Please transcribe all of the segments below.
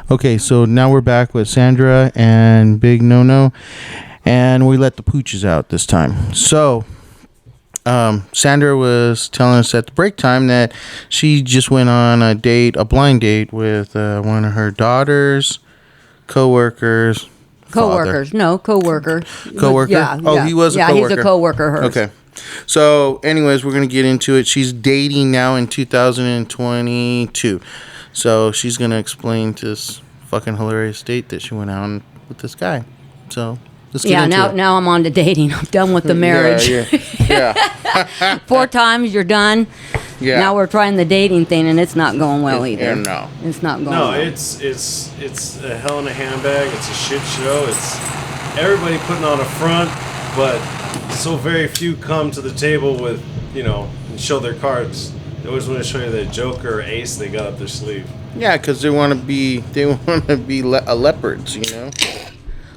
Okay, so now we're back with Sandra and Big No, and we let the pooches out this time. So, Sandra was telling us at the break time that she just went on a blind date with one of her daughters, coworkers. Co-workers, no, co-worker. Co-worker? Yeah, Oh, yeah. he was a yeah, co-worker. he's a co-worker of hers. Okay. So, anyways, we're going to get into it. She's dating now in 2022. So, she's going to explain to this fucking hilarious date that she went out on with this guy. So, let's get into it. Now I'm on to dating. I'm done with the marriage. Yeah. 4 times, you're done. Yeah. Now we're trying the dating thing, and it's not going well either. Yeah, no. It's not going No, well. it's a hell in a handbag. It's a shit show. It's everybody putting on a front, but so very few come to the table with, and show their cards. They always want to show you the joker or ace they got up their sleeve. Yeah, because they want to be leopards,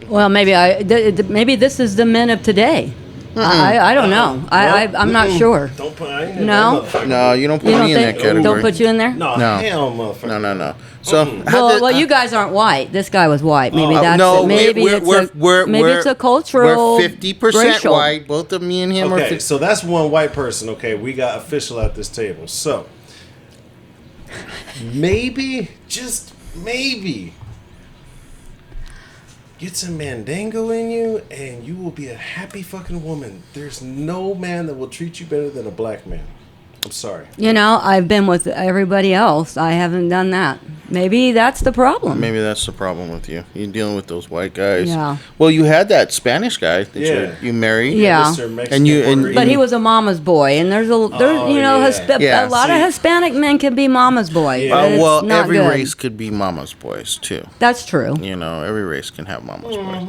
Well, maybe this is the men of today. I don't know. I'm not sure. Don't put I ain't in No? that motherfucker. No, you don't put me in that category. Don't put you in there? No, No. hell, motherfucker. No. So, Well, you guys aren't white. This guy was white. Maybe that's no, it. Maybe it's a cultural. We're 50% racial. white. Both of me and him are. Okay, so that's one white person. Okay, we got official at this table. So maybe, just maybe, get some Mandango in you, and you will be a happy fucking woman. There's no man that will treat you better than a black man. I'm sorry. I've been with everybody else. I haven't done that. Maybe that's the problem. Maybe that's the problem with you. You're dealing with those white guys. Yeah. Well, you had that Spanish guy that you married. Yeah. Mr. Mexican And you- Puerto Rican. But he was a mama's boy, and there's Yeah, a lot of Hispanic men can be mama's boy. Yeah. but it's Well, not every good. race could be mama's boys too. That's true. Every race can have mama's Mm-hmm.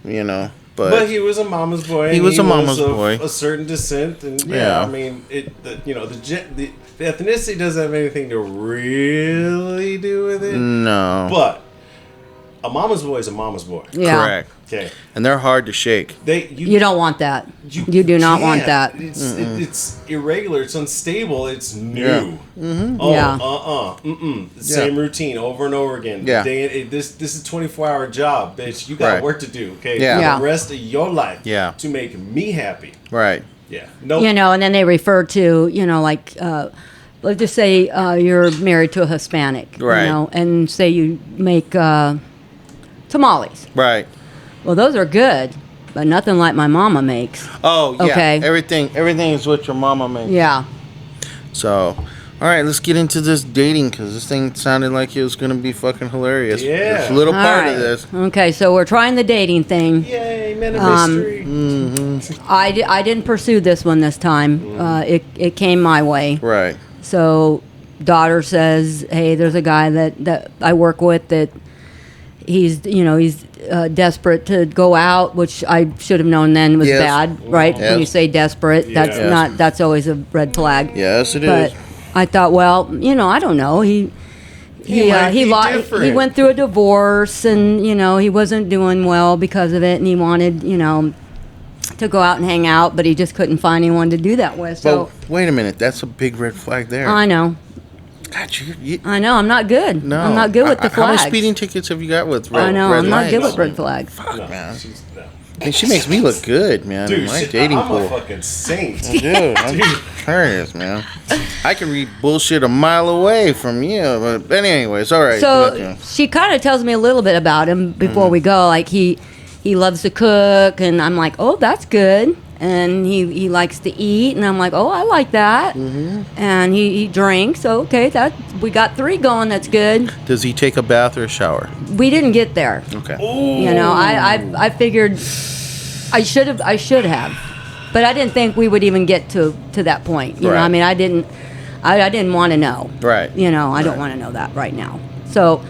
boys. But he was a mama's boy. He and was a mama's boy. A certain descent, and Yeah. I mean, the ethnicity doesn't have anything to really do with it. No. But a mama's boy is a mama's boy. Yeah. Correct. Okay. And they're hard to shake. You don't want that. You do not want that. It's irregular. It's unstable. It's new. Yeah. Oh, Yeah. Same routine over and over again. Yeah. This is a 24-hour job, bitch. You got Right. work to do. Okay. Yeah. For Yeah. the rest of your life. Yeah. To make me happy. Right. Yeah. No. And then they refer to, let's just say you're married to a Hispanic, Right. and say you make tamales. Right. Well, those are good, but nothing like my mama makes. Oh, yeah. Okay. Everything is what your mama makes. Yeah. So, all right, let's get into this dating because this thing sounded like it was going to be fucking hilarious. Yeah. This little All part right. of this. Okay, so we're trying the dating thing. Yay, men of mystery. I didn't pursue this one this time. It came my way. Right. So, daughter says, "Hey, there's a guy that I work with that he's desperate to go out," which I should have known then was Yes. bad, right? Yes. When you say desperate, that's Yes. not. That's always a red flag. Yes, it But is. I thought, well, I don't know. He might be different. went through a divorce, and he wasn't doing well because of it, and he wanted to go out and hang out, but he just couldn't find anyone to do that with. So Well, wait a minute. That's a big red flag there. I know. God, you I know. I'm not good. no. I'm not good with the How many flags. speeding tickets have you got with red I know. red I'm not good lights? with red flags. Fuck, No, man. no. And she makes me look good, man, in Dude, my shit, dating I'm pool. a fucking saint. Dude, I'm serious, man. I can read bullshit a mile away from you. But anyways, all right. So she kind of tells me a little bit about him before we go. Like he loves to cook, and I'm like, oh, that's good. And he likes to eat, and I'm like, oh, I like that. And he drinks. So okay, we got 3 going. That's good. Does he take a bath or a shower? We didn't get there. Okay. I figured I should have, but I didn't think we would even get to that point. You know, Right. I mean, I didn't want to know. Right. I don't want to know that right now. So,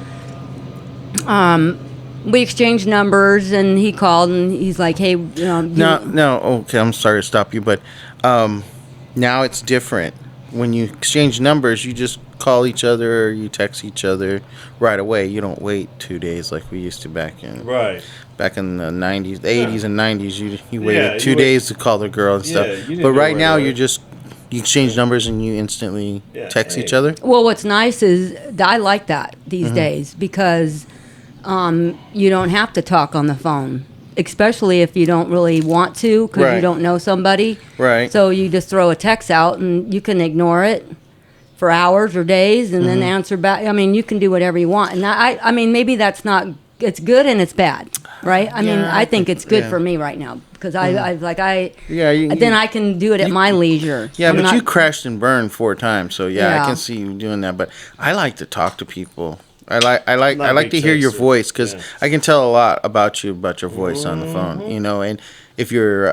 we exchanged numbers, and he called, and he's like, "Hey, No. Okay, I'm sorry to stop you, but now it's different. When you exchange numbers, you just call each other or you text each other right away. You don't wait 2 days like we used to back in the 90s, the 80s and 90s. You waited 2 days to call the girl and stuff. you didn't But do it right right now, away. you're just You exchange numbers and you instantly text each other? Well, what's nice is I like that these days because you don't have to talk on the phone, especially if you don't really want to because you don't know somebody. Right. So you just throw a text out and you can ignore it for hours or days and then answer back. I mean, you can do whatever you want. And I mean, maybe that's not, it's good and it's bad, right? I mean, I think it's good for me right now because then I can do it at my leisure. Yeah, but you crashed and burned 4 times, so I can see you doing that. But I like to talk to people. I like to hear your voice because I can tell a lot about you, about your voice on the phone, you know. And if you're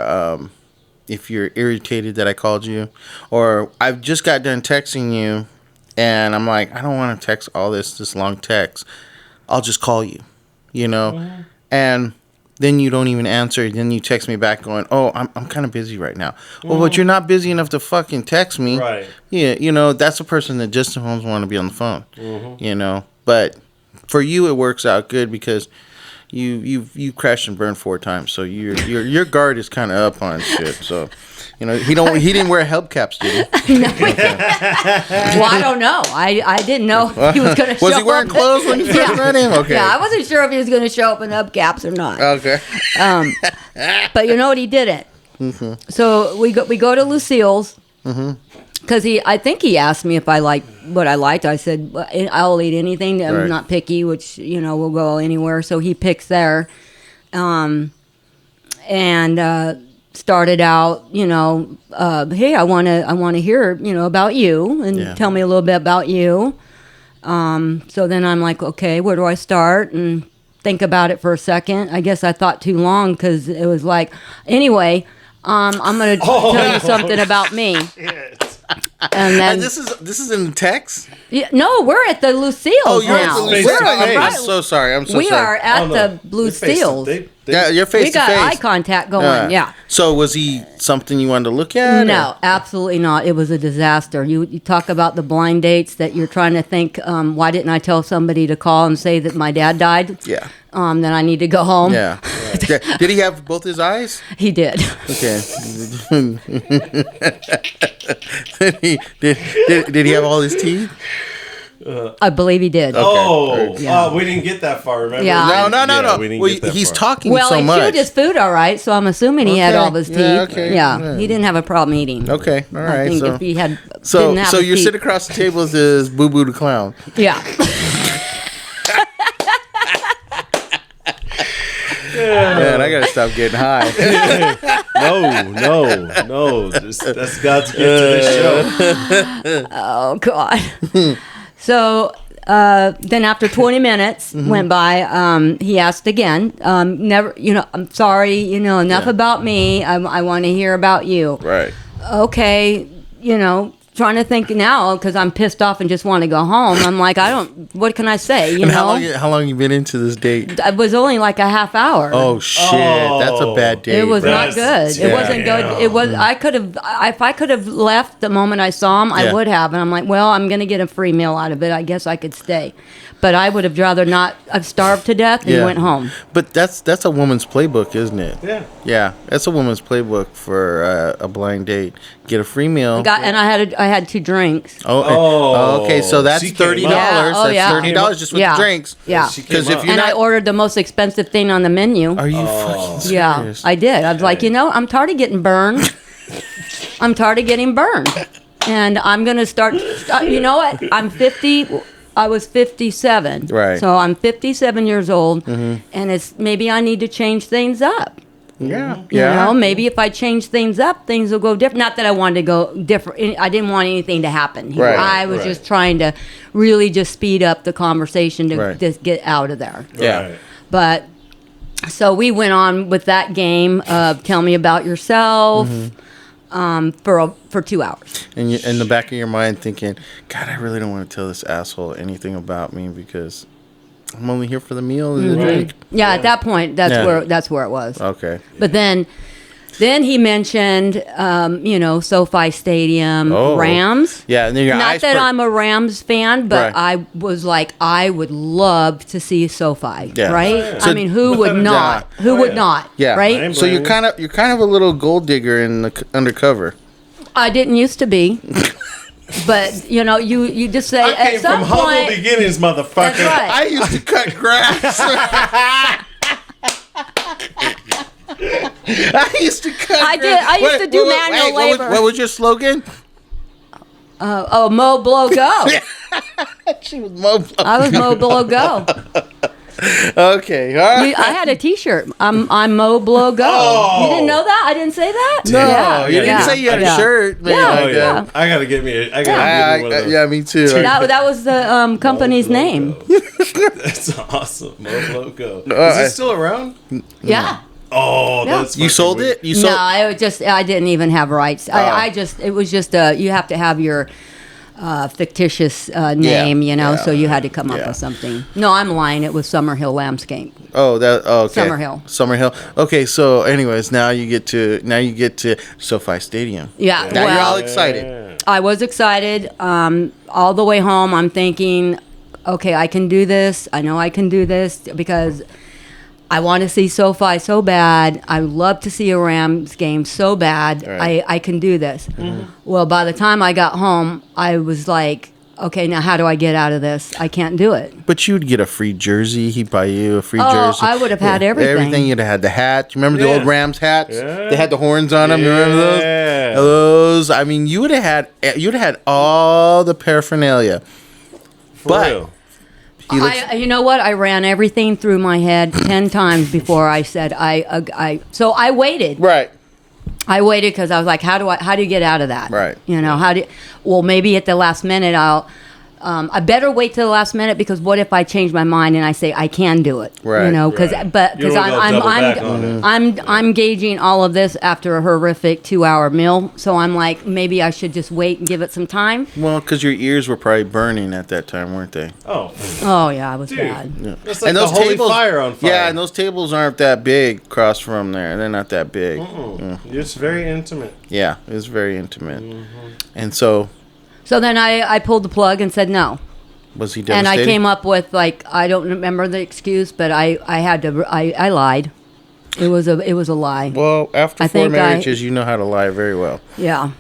irritated that I called you, or I've just got done texting you, and I'm like, I don't want to text all this long text. I'll just call you, you know, and then you don't even answer. Then you text me back going, oh, I'm kind of busy right now. Well, but you're not busy enough to fucking text me. Right. Yeah, you know, that's a person that just at home want to be on the phone, you know. But for you, it works out good because you crashed and burned 4 times, so your guard is kind of up on shit. So, you know, he didn't wear hubcaps, did he? Well, I don't know. I didn't know he was going to show up. Was he wearing clothes when you first met him? Okay. Yeah, I wasn't sure if he was going to show up in hubcaps or not. Okay. But you know what? He didn't. So we go to Lucille's because I think he asked me if I liked what I liked. I said I'll eat anything. I'm not picky, which you know we'll go anywhere. So he picks there, and started out. You know, hey, I want to hear about you and tell me a little bit about you. So then I'm like, okay, where do I start? And think about it for a second. I guess I thought too long because it was like, anyway, I'm going to tell you something about me. And then this is in the text? Yeah, no, we're at the Lucille's Oh, you're now. at the Lucille's. I'm so sorry. We are at the Lucille's. Yeah, you're face We to got face. eye contact going. Yeah. So was he something you wanted to look at? No, absolutely not. It was a disaster. You talk about the blind dates that you're trying to think. Why didn't I tell somebody to call and say that my dad died? Yeah. Then I need to go home. Yeah. Did he have both his eyes? He did. Okay. did he have all his teeth? I believe he did. Oh, we didn't get that far, remember? Yeah. No. We didn't Well, get that he's far. talking Well, so he much. chewed his food all right, so I'm assuming he had all of his teeth. Yeah, okay. Yeah, he didn't have a problem eating. Okay, all right. I think So, if he had, so didn't have his you're teeth- sitting across the table with this Boo Boo the Clown. Yeah. Man, I gotta stop getting high. No. That's God's gift to this show. Oh God. So then after 20 minutes went by, he asked again. Never, I'm sorry. Enough about me. I want to hear about you. Right. Okay. Trying to think now because I'm pissed off and just want to go home. I'm like, what can I say? And how long you been into this date? It was only like a half hour. Oh shit, that's a bad date. It was not That's good. It wasn't good. It was. I could have. If I could have left the moment I saw him, I would have. And I'm like, well, I'm gonna get a free meal out of it. I guess I could stay, but I would have rather not. I've starved to death and went home. But that's a woman's playbook, isn't it? Yeah. Yeah, that's a woman's playbook for a blind date. Get a free meal. And I had 2 drinks. Okay. So that's she came $30. up. Yeah, oh, That's yeah. $30 just with the drinks. Yeah. Because if you're And I not, ordered the most expensive thing on the menu. are you fucking serious? Yeah, I did. I was like, I'm tired of getting burned. I'm tired of getting burned. And I'm going to start, you know what? I'm 50. I was 57. Right. So I'm 57 years old. And it's maybe I need to change things up. Yeah. Maybe if I change things up, things will go different. Not that I wanted to go different. I didn't want anything to happen here. Right. I was just trying to really just speed up the conversation to Right. just get out of there. Yeah. Right. But so we went on with that game of tell me about yourself for 2 hours. And you, in the back of your mind thinking, God, I really don't want to tell this asshole anything about me because I'm only here for the meal and the drink. Yeah, at that point, that's where it was. Okay. But then he mentioned, SoFi Stadium, Rams. Yeah, and then your Not eyes that perk- I'm a Rams fan, but Right. I was like, I would love to see SoFi. Yeah. Right? yeah. I mean, who would not? Yeah. Who would not? Yeah. Right? So you're kind of a little gold digger in the undercover. I didn't used to be. But, you know, you just say I at came some from humble point. beginnings, motherfucker. That's right. I used to cut grass. I used to cut. I used to do manual labor. What was your slogan? Mow, blow, go. She was Mo. I was mow, blow, go. Okay, all right. I had a T-shirt. I'm mow, blow, go. Oh. You didn't know that? I didn't say that. No, Yeah, you didn't yeah, say you had yeah. a shirt. Man, Yeah, Oh like yeah. that. I gotta get me. I gotta get me one of those. Yeah, me too. That was the company's name. That's awesome. Logo. I- Is it still around? Yeah. Oh, Yeah. that's You fucking sold weird. it? You sold? No, I didn't even have rights. It was just you have to have your fictitious name, you know, yeah, so you had to come up yeah. with something. No, I'm lying. It was Summerhill Landscape. Oh, okay. Summerhill. Summerhill. Okay, so anyways, now you get to SoFi Stadium. Yeah, Now you're all well, excited. I was excited. All the way home, I'm thinking, okay, I can do this. I know I can do this because I want to see SoFi so bad. I would love to see a Rams game so bad. Right. I can do this. Well, by the time I got home, I was like, okay, now how do I get out of this? I can't do it. But you'd get a free jersey. He'd buy you a free Oh, jersey. I would have had everything. Everything. You'd have had the hat. You remember the Yeah. old Rams hats? Yeah. They had the horns on them. You remember those? Yeah. Those. I mean, you'd have had all the paraphernalia. For But- real. He looks, You know what? I ran everything through my head 10 times before I said So I waited. right. I waited because I was like, how do you get out of that? Right. You know, well, maybe at the last minute I better wait till the last minute because what if I change my mind and I say I can do it? Right. You know, because Right. You don't wanna double back on it. I'm gauging all of this after a horrific 2-hour meal, so I'm like maybe I should just wait and give it some time. Well, because your ears were probably burning at that time, weren't they? Oh, Oh yeah, I was dude. bad. That's like the holy fire on fire. Yeah, and those tables aren't that big across from there. They're not that big. It's very intimate. Yeah, it was very intimate. And so, So then I pulled the plug and said no. was he And devastated? I came up with like I don't remember the excuse, but I lied. It was a lie. Well, after I 4 think marriages, you know how to lie very well. Yeah.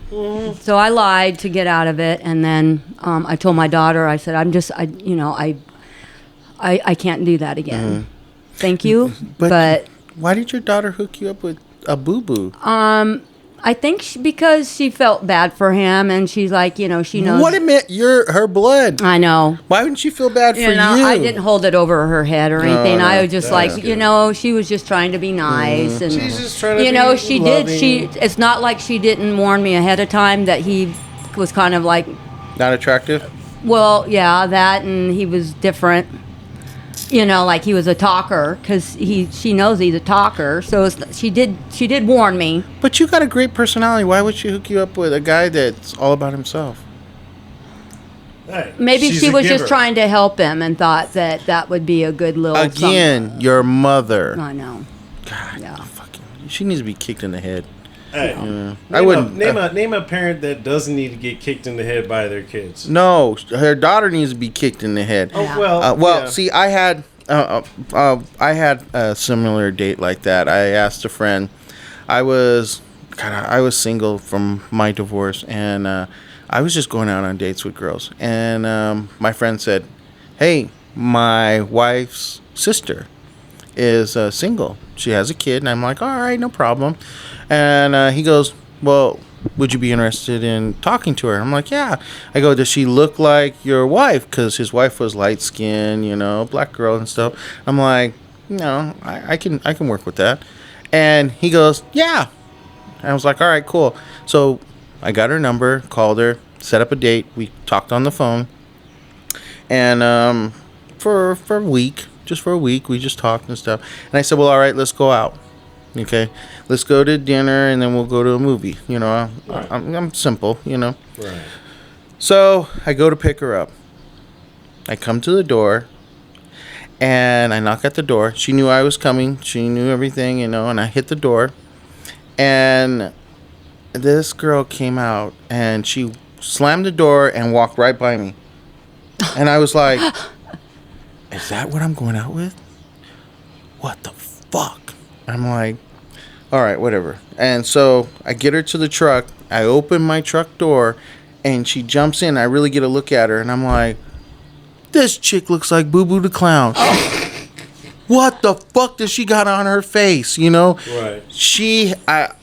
So I lied to get out of it, and then I told my daughter. I said, I can't do that again. Thank you, but Why did your daughter hook you up with a boo-boo? I think because she felt bad for him, and she's like, she knows. What it meant? You're her blood. I know. Why wouldn't she feel bad for you? I didn't hold it over her head or anything. no, I was just like, good. she was just trying to be nice, and She's just trying to be she loving. did. It's not like she didn't warn me ahead of time that he was kind of like, Not attractive? well, yeah, that, and he was different. Like he was a talker because she knows he's a talker. So she did warn me. But you got a great personality. Why would she hook you up with a guy that's all about himself? Hey, Maybe she's she a was just giver. trying to help him and thought that would be a good little Again, your mother. something. I know. God, Yeah. fucking. She needs to be kicked in the head. Hey, I wouldn't. name a parent that doesn't need to get kicked in the head by their kids. No, her daughter needs to be kicked in the head. Oh Yeah. well. Yeah. See, I had a similar date like that. I asked a friend. I was single from my divorce, and I was just going out on dates with girls. And my friend said, "Hey, my wife's sister is single. She has a kid." And I'm like, "All right, no problem." And he goes, "Well, would you be interested in talking to her?" I'm like, "Yeah." I go, "Does she look like your wife?" Because his wife was light skinned, black girl and stuff. I'm like, "No, I can work with that." And he goes, "Yeah." And I was like, "All right, cool." So I got her number, called her, set up a date. We talked on the phone, and for a week, we just talked and stuff. And I said, "Well, all right, let's go out. Okay, let's go to dinner, and then we'll go to a movie." I'm simple, Right. So I go to pick her up. I come to the door, and I knock at the door. She knew I was coming. She knew everything, and I hit the door. And this girl came out, and she slammed the door and walked right by me. And I was like, "Is that what I'm going out with? What the fuck?" I'm like, "All right, whatever." And so I get her to the truck, I open my truck door, and she jumps in. I really get a look at her, and I'm like, this chick looks like Boo Boo the Clown. What the fuck does she got on her face? You know? Right.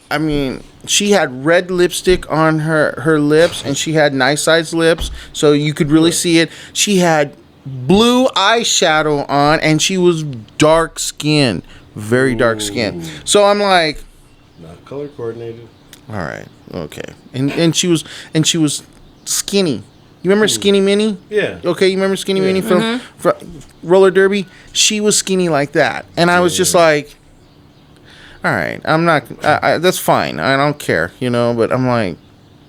I mean, she had red lipstick on her lips, and she had nice sized lips, so you could really see it. She had blue eyeshadow on, and she was dark skinned, very dark skinned. So I'm like, not color coordinated. all right, okay, and she was skinny. You remember Skinny Minnie? Yeah. Okay, you remember Skinny Minnie from roller derby? She was skinny like that, and I was just like, all right, I'm not. That's fine. I don't care, you know. But I'm like,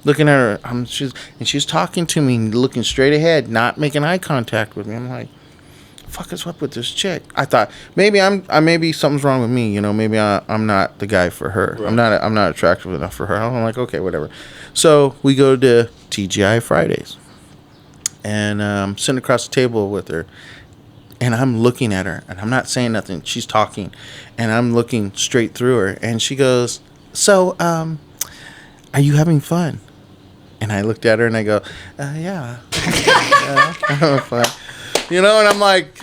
looking at her. She's talking to me, looking straight ahead, not making eye contact with me. I'm like, fuck is up with this chick? I thought maybe maybe something's wrong with me, you know. Maybe I'm not the guy for her. Right. I'm not attractive enough for her. I'm like, okay, whatever. So we go to TGI Fridays, and sitting across the table with her. And I'm looking at her, and I'm not saying nothing. She's talking, and I'm looking straight through her. And she goes, so, are you having fun? And I looked at her, and I go, yeah. I'm having fun. You know, and I'm like,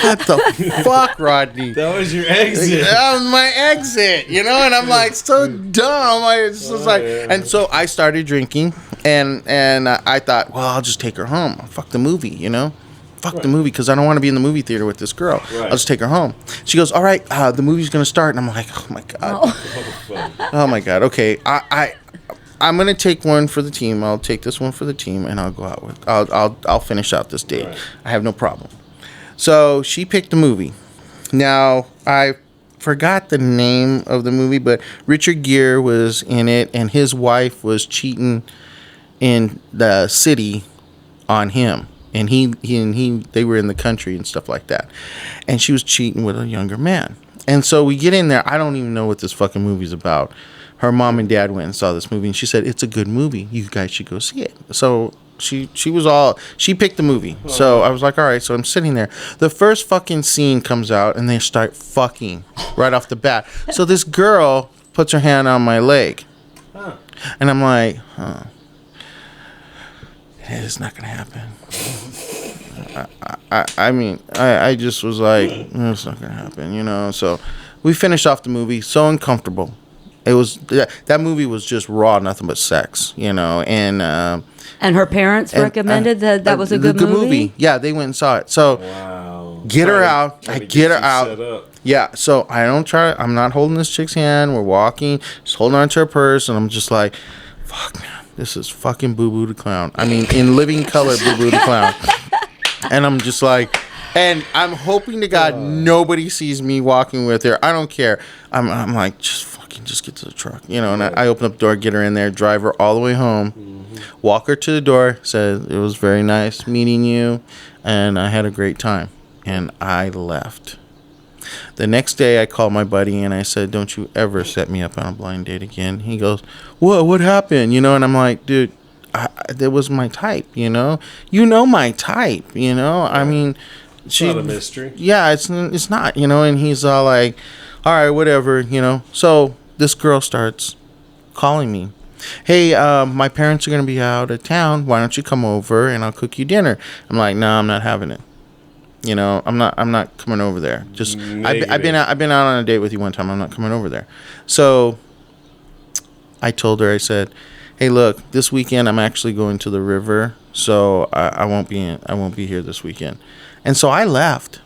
what the fuck, Rodney? That was your exit. That was my exit, you know? And I'm like, so dumb. And so I started drinking, and I thought, well, I'll just take her home. Fuck the movie, you know? Fuck the movie, because I don't want to be in the movie theater with this girl. Right. I'll just take her home. She goes, all right, the movie's going to start. And I'm like, oh, my God. Oh, my God. Okay, I'm going to take one for the team. I'll take this one for the team, and I'll go out with I'll finish out this date. Right. I have no problem. So she picked the movie. Now, I forgot the name of the movie, but Richard Gere was in it, and his wife was cheating in the city on him. And they were in the country and stuff like that. And she was cheating with a younger man. And so we get in there. I don't even know what this fucking movie's about. Her mom and dad went and saw this movie, and she said, it's a good movie. You guys should go see it. So she picked the movie. So I was like, all right. So I'm sitting there. The first fucking scene comes out, and they start fucking right off the bat. So this girl puts her hand on my leg. And I'm like, it's not gonna happen. I mean, I just was like, it's not gonna happen, you know. So we finished off the movie. So uncomfortable. It was that movie was just raw, nothing but sex, you know. And her parents recommended that was a good movie. Yeah, they went and saw it. So get her out. I get her out. Yeah. So I'm not holding this chick's hand. We're walking, just holding on to her purse, and I'm just like, fuck, man. This is fucking Boo Boo the Clown. I mean, in living color, Boo Boo the Clown. And I'm just like, and I'm hoping to God nobody sees me walking with her. I don't care. I'm like, just get to the truck, you know. And I open up the door, get her in there, drive her all the way home, walk her to the door, said it was very nice meeting you, and I had a great time, and I left. The next day, I called my buddy, and I said, don't you ever set me up on a blind date again. He goes, what happened? You know, and I'm like, dude, that was my type, you know? You know my type, you know? I mean, it's not a mystery. Yeah, it's not, you know? And he's all like, all right, whatever, you know? So this girl starts calling me. Hey, my parents are going to be out of town. Why don't you come over, and I'll cook you dinner? I'm like, no, I'm not having it. You know, I'm not coming over there. Just I've been out on a date with you one time. I'm not coming over there. So I told her, I said, hey, look, this weekend I'm actually going to the river, so I won't be here this weekend. And so I left.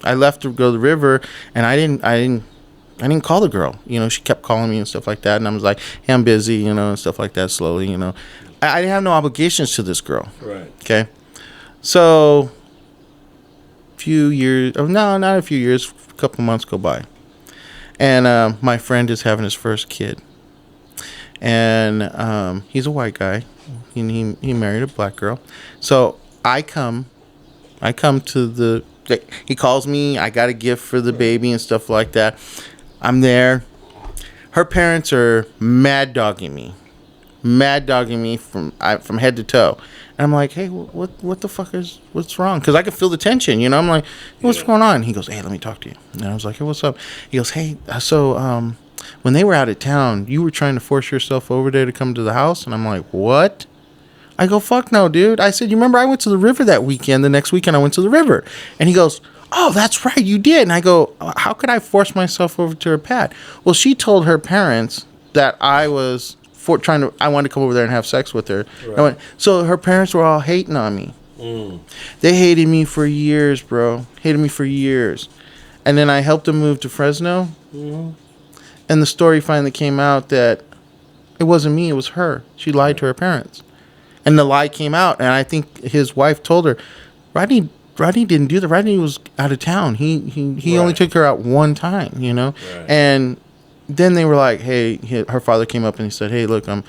I left to go to the river, and I didn't call the girl. You know, she kept calling me and stuff like that, and I was like, hey, I'm busy, you know, and stuff like that. Slowly, you know, I didn't have no obligations to this girl. Right. Okay. So few years, not a few years, a couple months go by, and my friend is having his first kid, and he's a white guy. He married a black girl. So I come to he calls me. I got a gift for the baby and stuff like that. I'm there. Her parents are mad dogging me from head to toe. And I'm like, hey, what the fuck what's wrong? Because I could feel the tension, you know. I'm like, what's going on? He goes, hey, let me talk to you. And I was like, hey, what's up? He goes, hey, so when they were out of town, you were trying to force yourself over there to come to the house. And I'm like, what? I go, fuck no, dude. I said, you remember I went to the river that weekend? The next weekend I went to the river. And he goes, oh, that's right, you did. And I go, how could I force myself over to her pad? Well, she told her parents that I was I wanted to come over there and have sex with her. Right. So her parents were all hating on me. They hated me for years, bro. Hated me for years. And then I helped them move to Fresno. And the story finally came out that it wasn't me, it was her. She lied to her parents. And the lie came out, and I think his wife told her, Rodney didn't do that. Rodney was out of town. He only took her out one time, you know? Right. And then they were like, hey, her father came up and he said, hey, look, I'm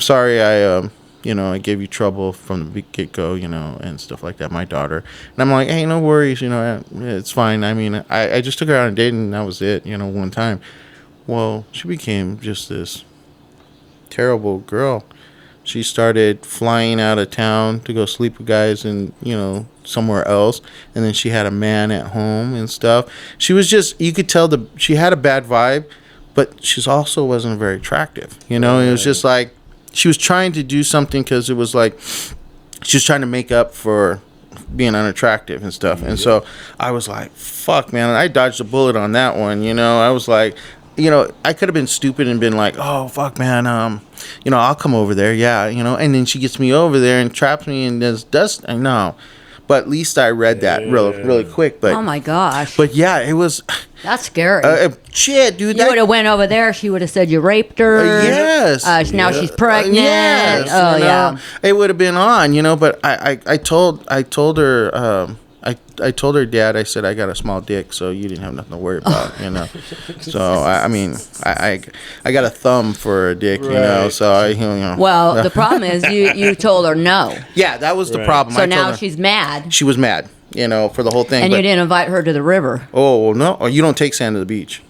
sorry I gave you trouble from the get-go, you know, and stuff like that, my daughter. And I'm like, hey, no worries, you know, it's fine. I mean, I just took her out on a date and that was it, you know, one time. Well, she became just this terrible girl. She started flying out of town to go sleep with guys and, you know, somewhere else. And then she had a man at home and stuff. She was just, you could tell she had a bad vibe, but she also wasn't very attractive. You know, it was just like, she was trying to do something because it was like, she was trying to make up for being unattractive and stuff. And so I was like, fuck, man. I dodged a bullet on that one, you know. I was like, you know, I could have been stupid and been like, oh, fuck, man, you know, I'll come over there, yeah, you know. And then she gets me over there and traps me and does I know. But at least I read that really quick. But oh, my gosh. But, yeah, it was... That's scary. Shit, dude. You would have went over there. She would have said you raped her. Yes. Now she's pregnant. Yes. Oh, you know, yeah. It would have been on, you know. But I told her... I told her dad, I said, I got a small dick, so you didn't have nothing to worry about, you know. So, I mean, I got a thumb for a dick, you know, so you know. Well, the problem is you told her no. Yeah, that was the problem. So now she's mad. She was mad, you know, for the whole thing. And you didn't invite her to the river. Oh, no. You don't take sand to the beach.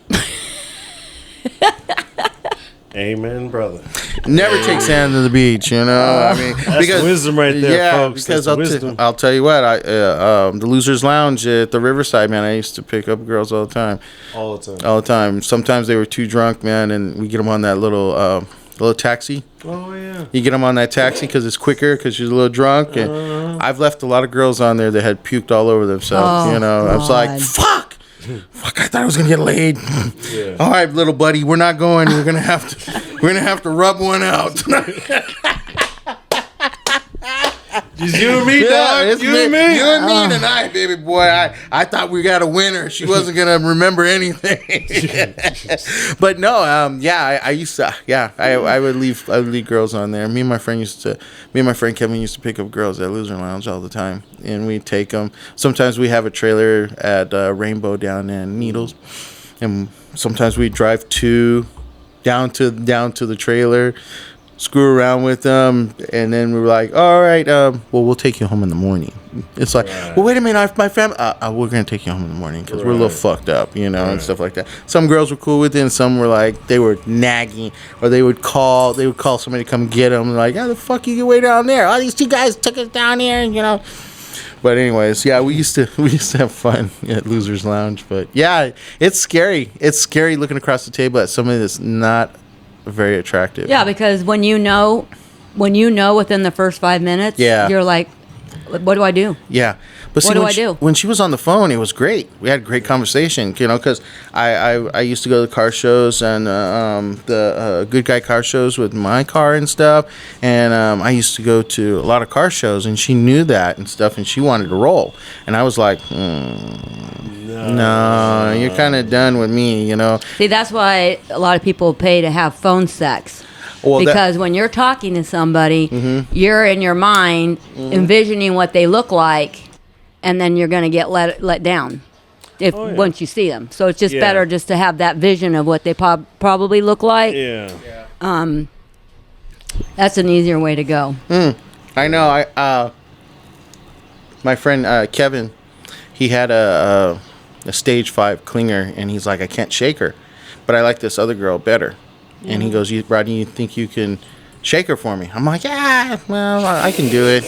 Amen, brother. Never take sand to the beach, you know. I mean, that's because wisdom right there, folks. Because I'll tell you what, the Losers Lounge at the Riverside, man. I used to pick up girls all the time. All the time. Sometimes they were too drunk, man, and we get them on that little taxi. Oh yeah. You get them on that taxi because it's quicker because you're a little drunk. And I've left a lot of girls on there that had puked all over themselves. You know, God. I was like, fuck, I thought I was gonna get laid. Yeah. All right, little buddy, we're not going. We're gonna have to rub one out. Just you and me, dog. It's you and me. You and me tonight, baby boy. I thought we got a winner. She wasn't gonna remember anything. But no, I used to, I would leave girls on there. Me and my friend Kevin used to pick up girls at Loser Lounge all the time, and we'd take them. Sometimes we have a trailer at Rainbow down in Needles, and sometimes we drive down to the trailer. Screw around with them, and then we were like, all right, well, we'll take you home in the morning. It's like, well, wait a minute, my family, we're going to take you home in the morning because we're a little fucked up, you know, and stuff like that. Some girls were cool with it, and some were like, they were nagging, or they would call somebody to come get them, like, how the fuck you get way down there? All these two guys took us down here, you know. But anyways, yeah, we used to have fun at Losers Lounge, but yeah, it's scary. It's scary looking across the table at somebody that's not very attractive. Yeah, because when you know within the first 5 minutes, you're like, what do I do? Yeah. But see, what do I do? When she was on the phone, it was great. We had a great conversation, you know, because I used to go to the car shows and the Good Guy car shows with my car and stuff. And I used to go to a lot of car shows, and she knew that and stuff, and she wanted to roll. And I was like, no, you're kind of done with me, you know. See, that's why a lot of people pay to have phone sex. Well, because when you're talking to somebody, you're in your mind envisioning what they look like, and then you're going to get let down once you see them. So it's just better just to have that vision of what they probably look like. Yeah. That's an easier way to go. I know. My friend Kevin, he had a stage 5 clinger, and he's like, I can't shake her, but I like this other girl better. And he goes, Rodney, you think you can shake her for me? I'm like, yeah, well, I can do it.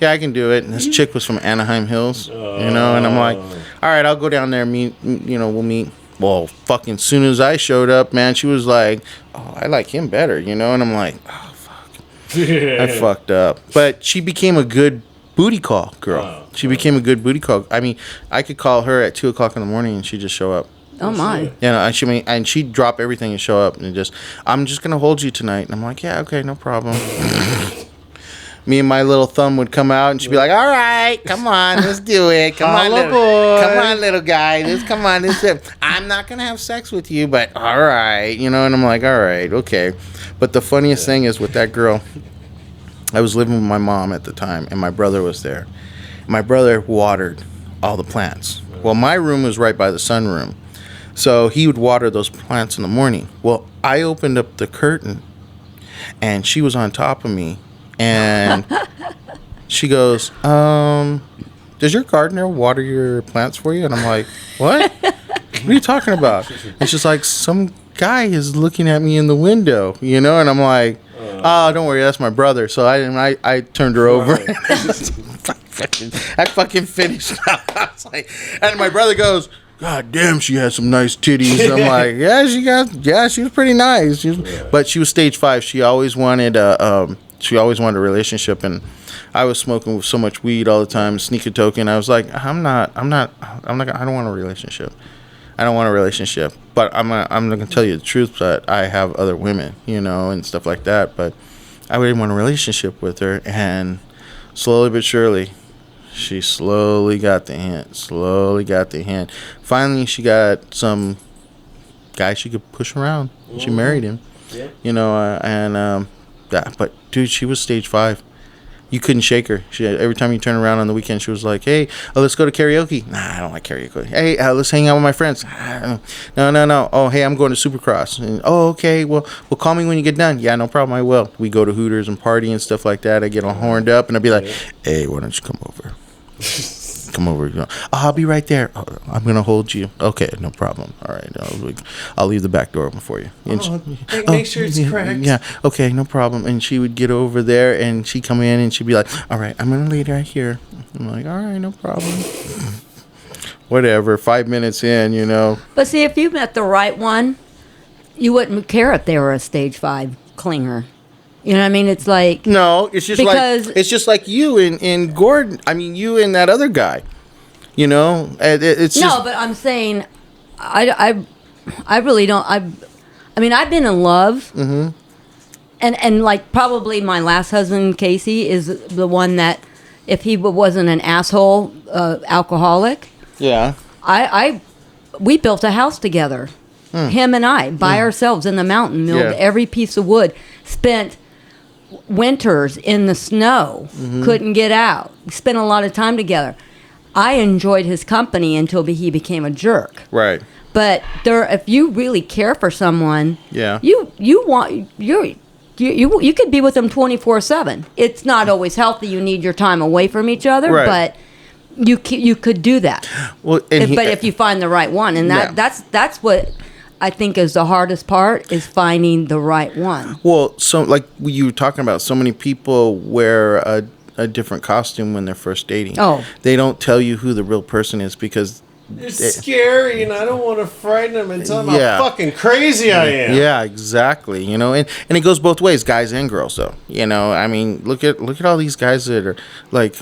Yeah, I can do it. And this chick was from Anaheim Hills, you know, and I'm like, all right, I'll go down there and we'll meet. Well, fucking soon as I showed up, man, she was like, "Oh, I like him better," you know, and I'm like, "Oh fuck, I fucked up." But she became a good booty call girl. She became a good booty call. I mean, I could call her at 2:00 in the morning and she'd just show up. Oh my. You know, and she'd drop everything and show up and just, I'm just gonna hold you tonight. And I'm like, yeah, okay, no problem. Me and my little thumb would come out and she'd be like, all right, come on, let's do it. Come on, little guy. Come on, this is it. I'm not gonna have sex with you, but all right, you know. And I'm like, all right, okay. But the funniest thing is with that girl, I was living with my mom at the time, and my brother was there. My brother watered all the plants. Well, my room was right by the sunroom, so he would water those plants in the morning. Well, I opened up the curtain, and she was on top of me, and she goes, does your gardener water your plants for you? And I'm like, what? What are you talking about? And she's like, some guy is looking at me in the window, you know? And I'm like, oh, don't worry, that's my brother. So I turned her over. I fucking finished. I was like, and my brother goes, God damn, she has some nice titties. I'm like, she was pretty nice. But she was stage 5. She always wanted a relationship, and I was smoking with so much weed all the time, sneaker token. I was like, I don't want a relationship. I don't want a relationship. But I'm not gonna tell you the truth that I have other women, you know, and stuff like that. But I didn't want a relationship with her, and slowly but surely, she slowly got the hint. Finally, she got some guy she could push around. She married him, you know, but dude, she was stage 5. You couldn't shake her. Every time you turn around on the weekend, she was like, hey, let's go to karaoke. Nah, I don't like karaoke. Hey, let's hang out with my friends. No. Oh, hey, I'm going to Supercross. And, oh, okay. Well, call me when you get done. Yeah, no problem. I will. We go to Hooters and party and stuff like that. I get all horned up, and I'd be like, hey, why don't you come over? Come over. You know, I'll be right there. Oh, I'm going to hold you. Okay, no problem. All right. I'll leave the back door open for you. Make sure it's cracked. Yeah. Okay, no problem. And she would get over there, and she'd come in, and she'd be like, all right, I'm going to lay right here. I'm like, all right, no problem. Whatever. 5 minutes in, you know. But see, if you met the right one, you wouldn't care if they were a stage 5 clinger. You know what I mean? It's like, no, it's just like you and Gordon. I mean, you and that other guy. You know, it's just, no. But I'm saying, I really don't. I mean, I've been in love, and like probably my last husband, Casey, is the one that if he wasn't an asshole alcoholic, yeah, we built a house together, him and I, by ourselves in the mountain, milled every piece of wood, spent winters in the snow, couldn't get out, spent a lot of time together. I enjoyed his company until he became a jerk. Right. But if you really care for someone, you could be with them 24/7. It's not always healthy. You need your time away from each other, but you could do that. Well, if you find the right one, and that's what I think is the hardest part, is finding the right one. Well, so like you were talking about, so many people wear a different costume when they're first dating. Oh. They don't tell you who the real person is because it's scary, and I don't want to frighten them and tell them how fucking crazy I am. Yeah, exactly. You know, and it goes both ways, guys and girls, though. You know, I mean, look at all these guys that are like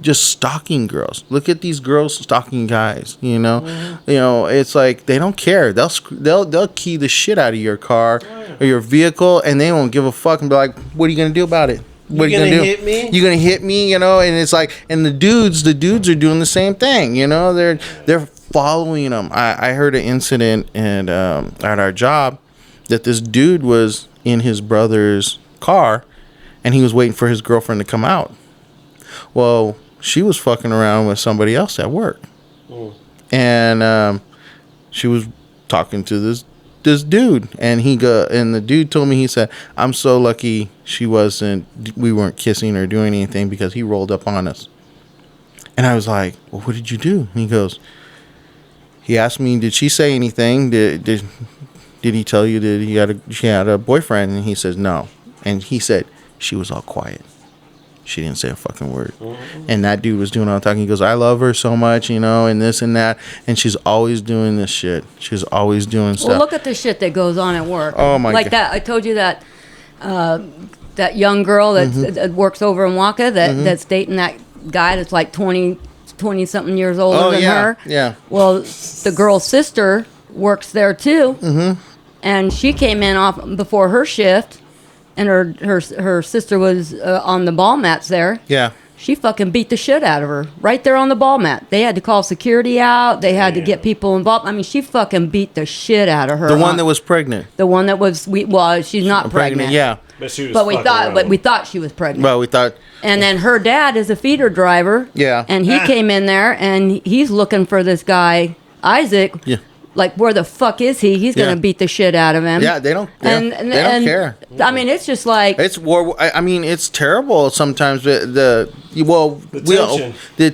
just stalking girls. Look at these girls stalking guys. You know, you know, it's like they don't care. They'll key the shit out of your car or your vehicle, and they won't give a fuck and be like, "What are you gonna do about it? What are you gonna do? Hit me? You gonna hit me?" You know, and it's like, and the dudes are doing the same thing. You know, they're following them. I heard an incident at our job that this dude was in his brother's car, and he was waiting for his girlfriend to come out. Well, she was fucking around with somebody else at work, and she was talking to this dude, and the dude told me, he said, I'm so lucky we weren't kissing or doing anything because he rolled up on us. And I was like, well, what did you do? And he asked me, did she say anything? Did he tell you that she had a boyfriend? And he says no. And he said, she was all quiet. She didn't say a fucking word. And that dude was doing all the talking. He goes, I love her so much, you know, and this and that. And she's always doing this shit. She's always doing stuff. Well, look at the shit that goes on at work. Oh, my like God. that. I told you that that young girl that works over in Waka that's dating that guy that's like 20 something years older than her. Yeah. Well, the girl's sister works there too, and she came in off before her shift, and her sister was on the ball mats there. Yeah. She fucking beat the shit out of her right there on the ball mat. They had to call security out. They had to get people involved. I mean, she fucking beat the shit out of her. The one that was pregnant. The one that was well, she's not pregnant. Yeah. But she was But we fucking thought, around. but we thought she was pregnant. Well, we thought. And then her dad is a feeder driver. Yeah. And he came in there and he's looking for this guy, Isaac. Yeah. Like, where the fuck is he? He's Yeah. gonna beat the shit out of him. Yeah, they don't. They don't care. I mean, it's just like It's war. I mean, it's terrible sometimes. The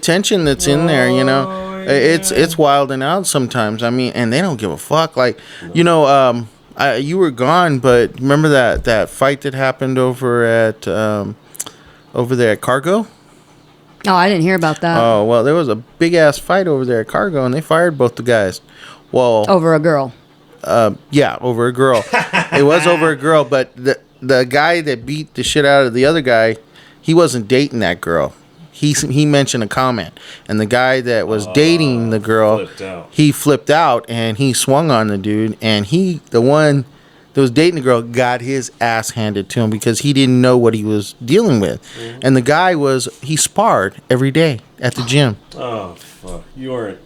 tension that's in there. You know, it's wilding out sometimes. I mean, and they don't give a fuck. Like, you know, you were gone, but remember that fight that happened over there at Cargo? oh, I didn't hear about that. Oh well, there was a big ass fight over there at Cargo, and they fired both the guys. Well, Over a girl. yeah, over a girl. It was over a girl, but the guy that beat the shit out of the other guy, he wasn't dating that girl. He mentioned a comment, and the guy that was dating the girl, flipped out. he flipped out and he swung on the dude, and the one that was dating the girl got his ass handed to him because he didn't know what he was dealing with, and the guy he sparred every day at the gym. Oh, fuck. You weren't.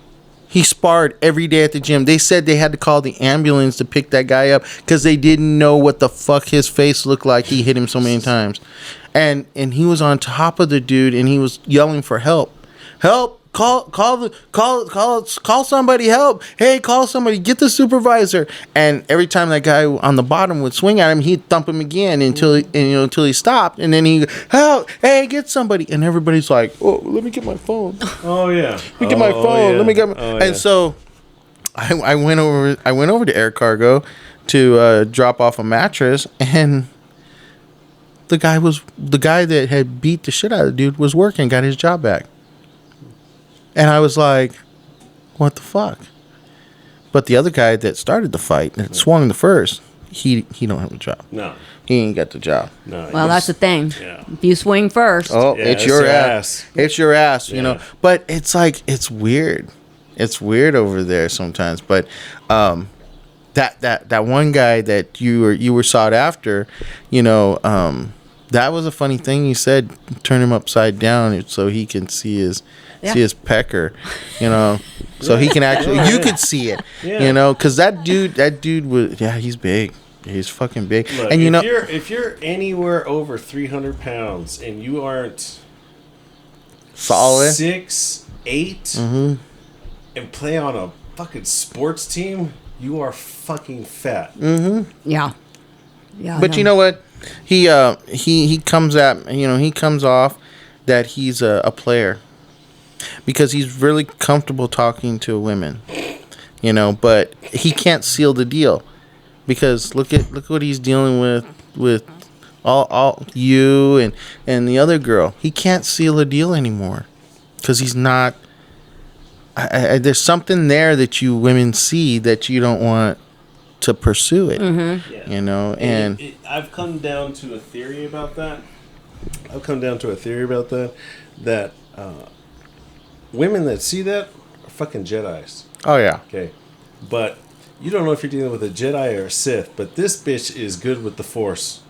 He sparred every day at the gym. They said they had to call the ambulance to pick that guy up because they didn't know what the fuck his face looked like. He hit him so many times. And he was on top of the dude and he was yelling for help. Help! Call somebody, help. Hey, call somebody, get the supervisor. And every time that guy on the bottom would swing at him, he'd thump him again until he stopped. And then he help, hey, get somebody. And everybody's like, oh, let me get my phone. Oh, yeah. Let me get my phone. Let me get my And so I went over to Air Cargo to drop off a mattress, and the guy that had beat the shit out of the dude was working, got his job back. And I was like, what the fuck? But the other guy that started the fight, that swung the first, he don't have a job. No. He ain't got the job. No. Well, that's the thing. Yeah. If you swing first, Oh, Yeah, it's it's your your ass. ass. It's your ass, you know. Yeah. But it's like, it's weird. It's weird over there sometimes. But that one guy that you were sought after, you know, that was a funny thing you said. Turn him upside down so he can see his pecker, you know, so he can actually you could see it, you know, because that dude was he's big. He's fucking big. Look, and you know, if you're anywhere over 300 pounds and you aren't solid 6'8" and play on a fucking sports team, you are fucking fat. yeah. Yeah. But you know what? He comes off that he's a player because he's really comfortable talking to women, you know. But he can't seal the deal because look what he's dealing with all you and the other girl. He can't seal a deal anymore because he's not. There's something there that you women see that you don't want to pursue it, Mm-hmm. you know. And I've come down to a theory about that. That women that see that are fucking Jedis. oh yeah, Okay, but you don't know if you're dealing with a Jedi or a Sith. But this bitch is good with the Force,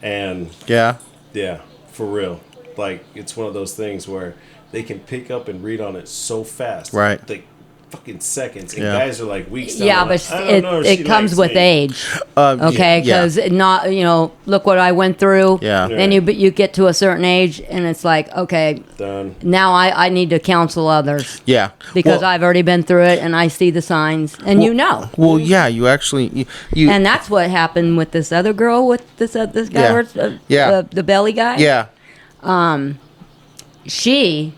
and yeah. for real. Like, it's one of those things where they can pick up and read on it so fast, Right. Like fucking seconds, and Yeah. guys are like weeks. down Yeah, the line, but "I don't know if it she comes likes with me." age. Okay, yeah. because not look what I went through. Yeah. Then you get to a certain age, and it's like, okay, Done. now I need to counsel others Yeah, because well, I've already been through it, and I see the signs, and you know. Well, yeah, you actually you And that's what happened with this other girl, with this guy, Yeah. the belly guy. yeah, She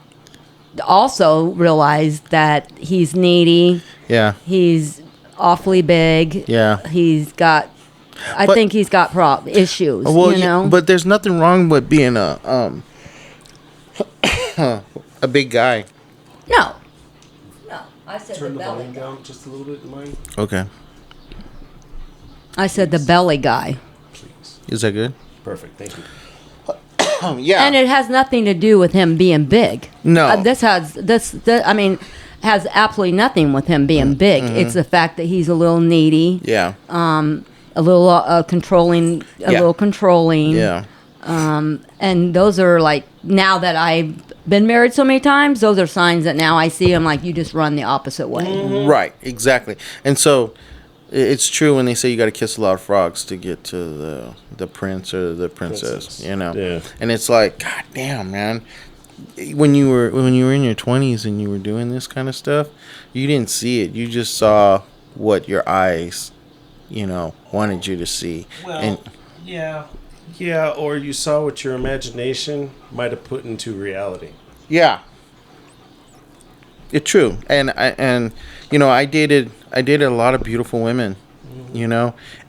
also realized that he's needy. yeah, He's awfully big. yeah. He's got. I But- think he's got issues. Well, you know. but there's nothing wrong with being a A big guy. No. I said Turn the the belly volume guy. down just a little bit in mine, Okay. I said the belly guy. please. Is that good? Perfect. Thank you. Yeah. And it has nothing to do with him being big. No. Has absolutely nothing with him being big. It's the fact that he's a little needy, yeah. a little controlling, little controlling. Yeah. And those are like, now that I've been married so many times, those are signs that now I see him like, you just run the opposite way. Right. Exactly. And so it's true when they say you got to kiss a lot of frogs to get to the prince or the princess. You know. Yeah. And it's like, God damn, man. When you were in your 20s and you were doing this kind of stuff, you didn't see it. You just saw what your eyes, wanted you to see. Well, yeah. Yeah, or you saw what your imagination might have put into reality. Yeah. It's true. And I dated a lot of beautiful women,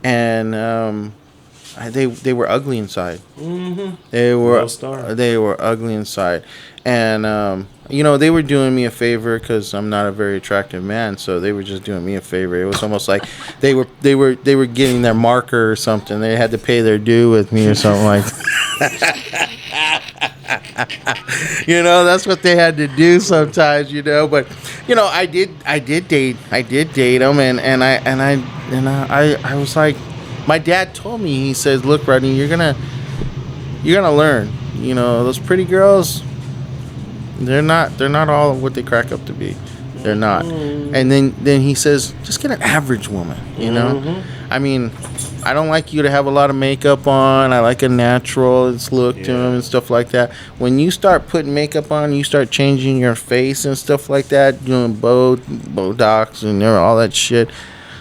and they were ugly inside. Mm-hmm. They were ugly inside, and they were doing me a favor because I'm not a very attractive man, so they were just doing me a favor. It was almost like they were getting their marker or something. They had to pay their due with me or something like that. That's what they had to do sometimes, but I did date them, and I was like, my dad told me, he says, look, Rodney, you're gonna learn, those pretty girls, they're not all what they crack up to be. They're not. And then he says, just get an average woman, I mean, I don't like you to have a lot of makeup on. I like a natural look to them and stuff like that. When you start putting makeup on, you start changing your face and stuff like that, doing Botox and all that shit,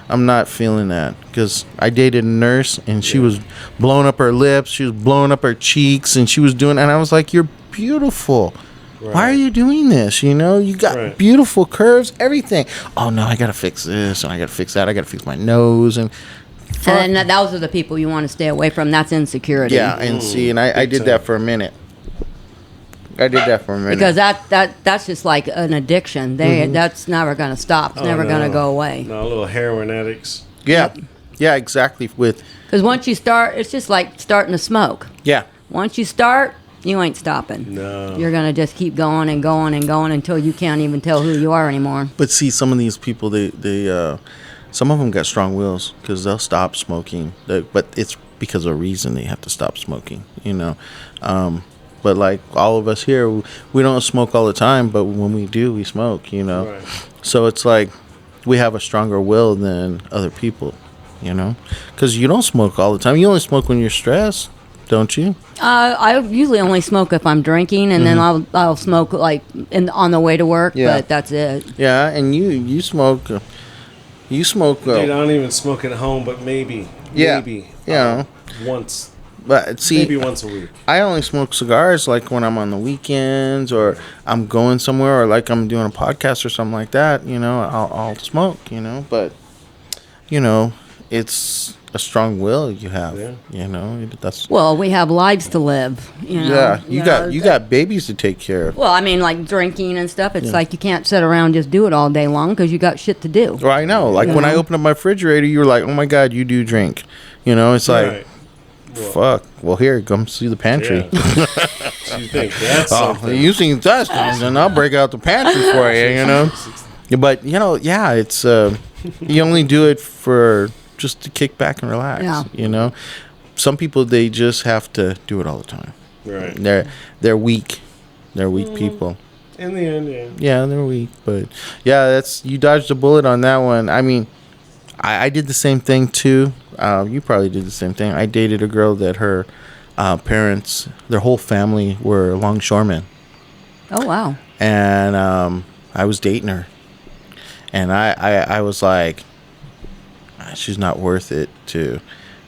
I'm not feeling that. Because I dated a nurse, and she was blowing up her lips, she was blowing up her cheeks, and she was doing, and I was like, you're beautiful. Right. Why are you doing this? You got beautiful curves, everything. Oh, no, I got to fix this, and I got to fix that. I got to fix my nose, and those are the people you want to stay away from. That's insecurity. Yeah, and I did that for a minute. Because that's just like an addiction. That's never going to stop. It's never going to go away. No, little heroin addicts. Yeah. Yep. Yeah, exactly. Because once you start, it's just like starting to smoke. Yeah. Once you start, you ain't stopping. No. You're going to just keep going and going and going until you can't even tell who you are anymore. But see, some of these people, they some of them got strong wills because they'll stop smoking. But it's because of a reason they have to stop smoking, But like all of us here, we don't smoke all the time, but when we do, we smoke, Right. So it's like we have a stronger will than other people, Because you don't smoke all the time. You only smoke when you're stressed, don't you? I usually only smoke if I'm drinking, and then I'll smoke like on the way to work, but that's it. Yeah, and you smoke. You smoke. Dude, I don't even smoke at home, but maybe. Once. But see, maybe once a week. I only smoke cigars like when I'm on the weekends or I'm going somewhere or like I'm doing a podcast or something like that. I'll smoke. But it's a strong will you have. Yeah. That's well, we have lives to live. Yeah, you got babies to take care of. Well, I mean, like drinking and stuff. It's like you can't sit around and just do it all day long because you got shit to do. Well, I know. Like when I opened up my refrigerator, you were like, "Oh my God, you do drink." It's like. Right. Fuck. Well, here, come see the pantry. Yeah. You think that's something? You think that's something, and I'll break out the pantry for you, But, it's, you only do it for just to kick back and relax, Some people, they just have to do it all the time. Right. They're weak. They're weak people. In the end, yeah. Yeah, they're weak. But, you dodged a bullet on that one. I mean, I did the same thing, too. You probably did the same thing. I dated a girl that her parents, their whole family were longshoremen. Oh, wow. And I was dating her. And I was like, she's not worth it to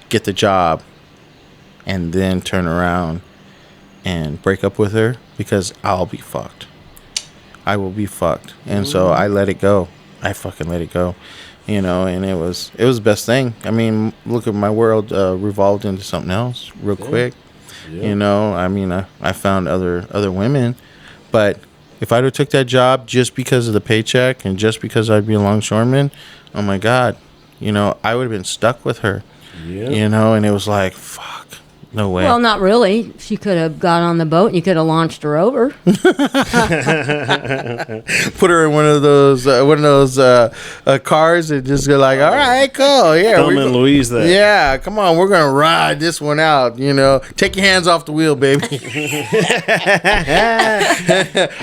get the job and then turn around and break up with her because I'll be fucked. I will be fucked. And so I let it go. I fucking let it go. And it was the best thing. I mean, look at my world revolved into something else real quick. Yeah. I mean, I found other women, But if I'd have took that job just because of the paycheck and just because I'd be a longshoreman, oh my God, I would have been stuck with her. Yeah. And it was like, fuck, no way. Well, not really. She could have got on the boat and you could have launched her over. Put her in one of those cars and just go like, all right, cool, yeah. Thelma and Louise that. Yeah, come on, we're gonna ride this one out. Take your hands off the wheel, baby.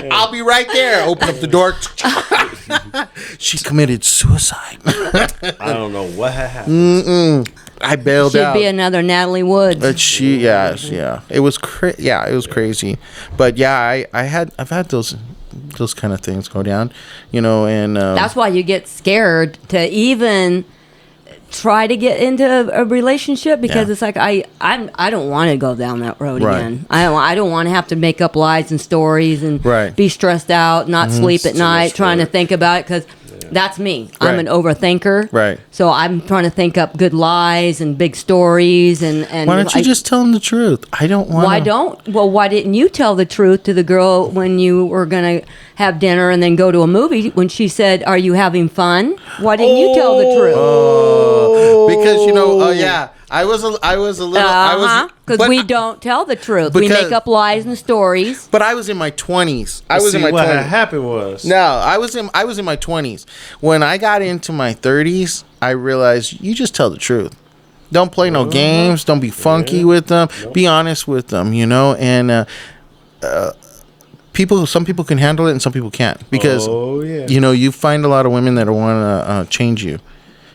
I'll be right there. Open up the door. She committed suicide. I don't know what happened. I bailed She'd out. be another Natalie Woods. But it was it was crazy. But yeah, I've had those kind of things go down, and That's why you get scared to even try to get into a relationship because it's like I don't want to go down that road Right. again. I don't want to have to make up lies and stories and Right. be stressed out, not sleep at Too night, much trying to work. think about it because. That's me. I'm Right. an overthinker. Right. So I'm trying to think up good lies and big stories and why don't you just tell them the truth? I don't want. Why didn't you tell the truth to the girl when you were going to have dinner and then go to a movie when she said, "Are you having fun?" Why didn't you tell the truth? Because I was a little Because we don't tell the truth. We because- make up lies and stories. But I was in my 20s. What happened was. No, I was in my 20s. When I got into my 30s, I realized you just tell the truth. Don't play no games. Don't be funky with them. Nope. Be honest with them, and some people can handle it and some people can't because you find a lot of women that want to change you.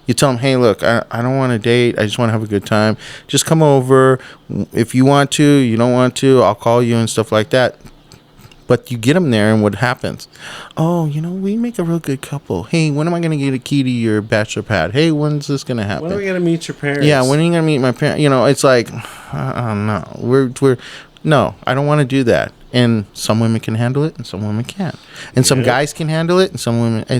You tell them, hey, look, I don't want to date. I just want to have a good time. Just come over. If you want to, you don't want to, I'll call you and stuff like that. But you get them there, and what happens? Oh, we make a real good couple. Hey, when am I going to get a key to your bachelor pad? Hey, when's this going to happen? When are we going to meet your parents? Yeah, when are you going to meet my parents? It's like, no. No, I don't want to do that. And some women can handle it, and some women can't. And some guys can handle it, and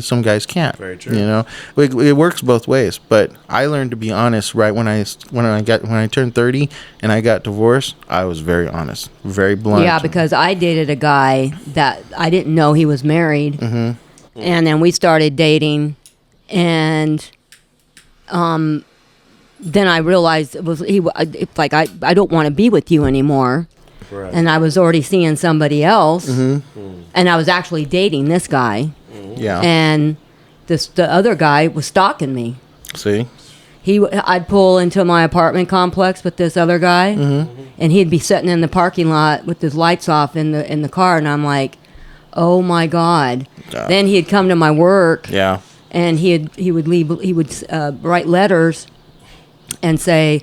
some guys can't. Very true. It works both ways. But I learned to be honest right when I turned 30 and I got divorced. I was very honest, very blunt. Yeah, because I dated a guy that I didn't know he was married, and then we started dating, and then I realized it was like I don't want to be with you anymore. Right. And I was already seeing somebody else, and I was actually dating this guy. Yeah. And the other guy was stalking me. See? I'd pull into my apartment complex with this other guy, and he'd be sitting in the parking lot with his lights off in the car, and I'm like, oh my God. Then he'd come to my work, and he would write letters and say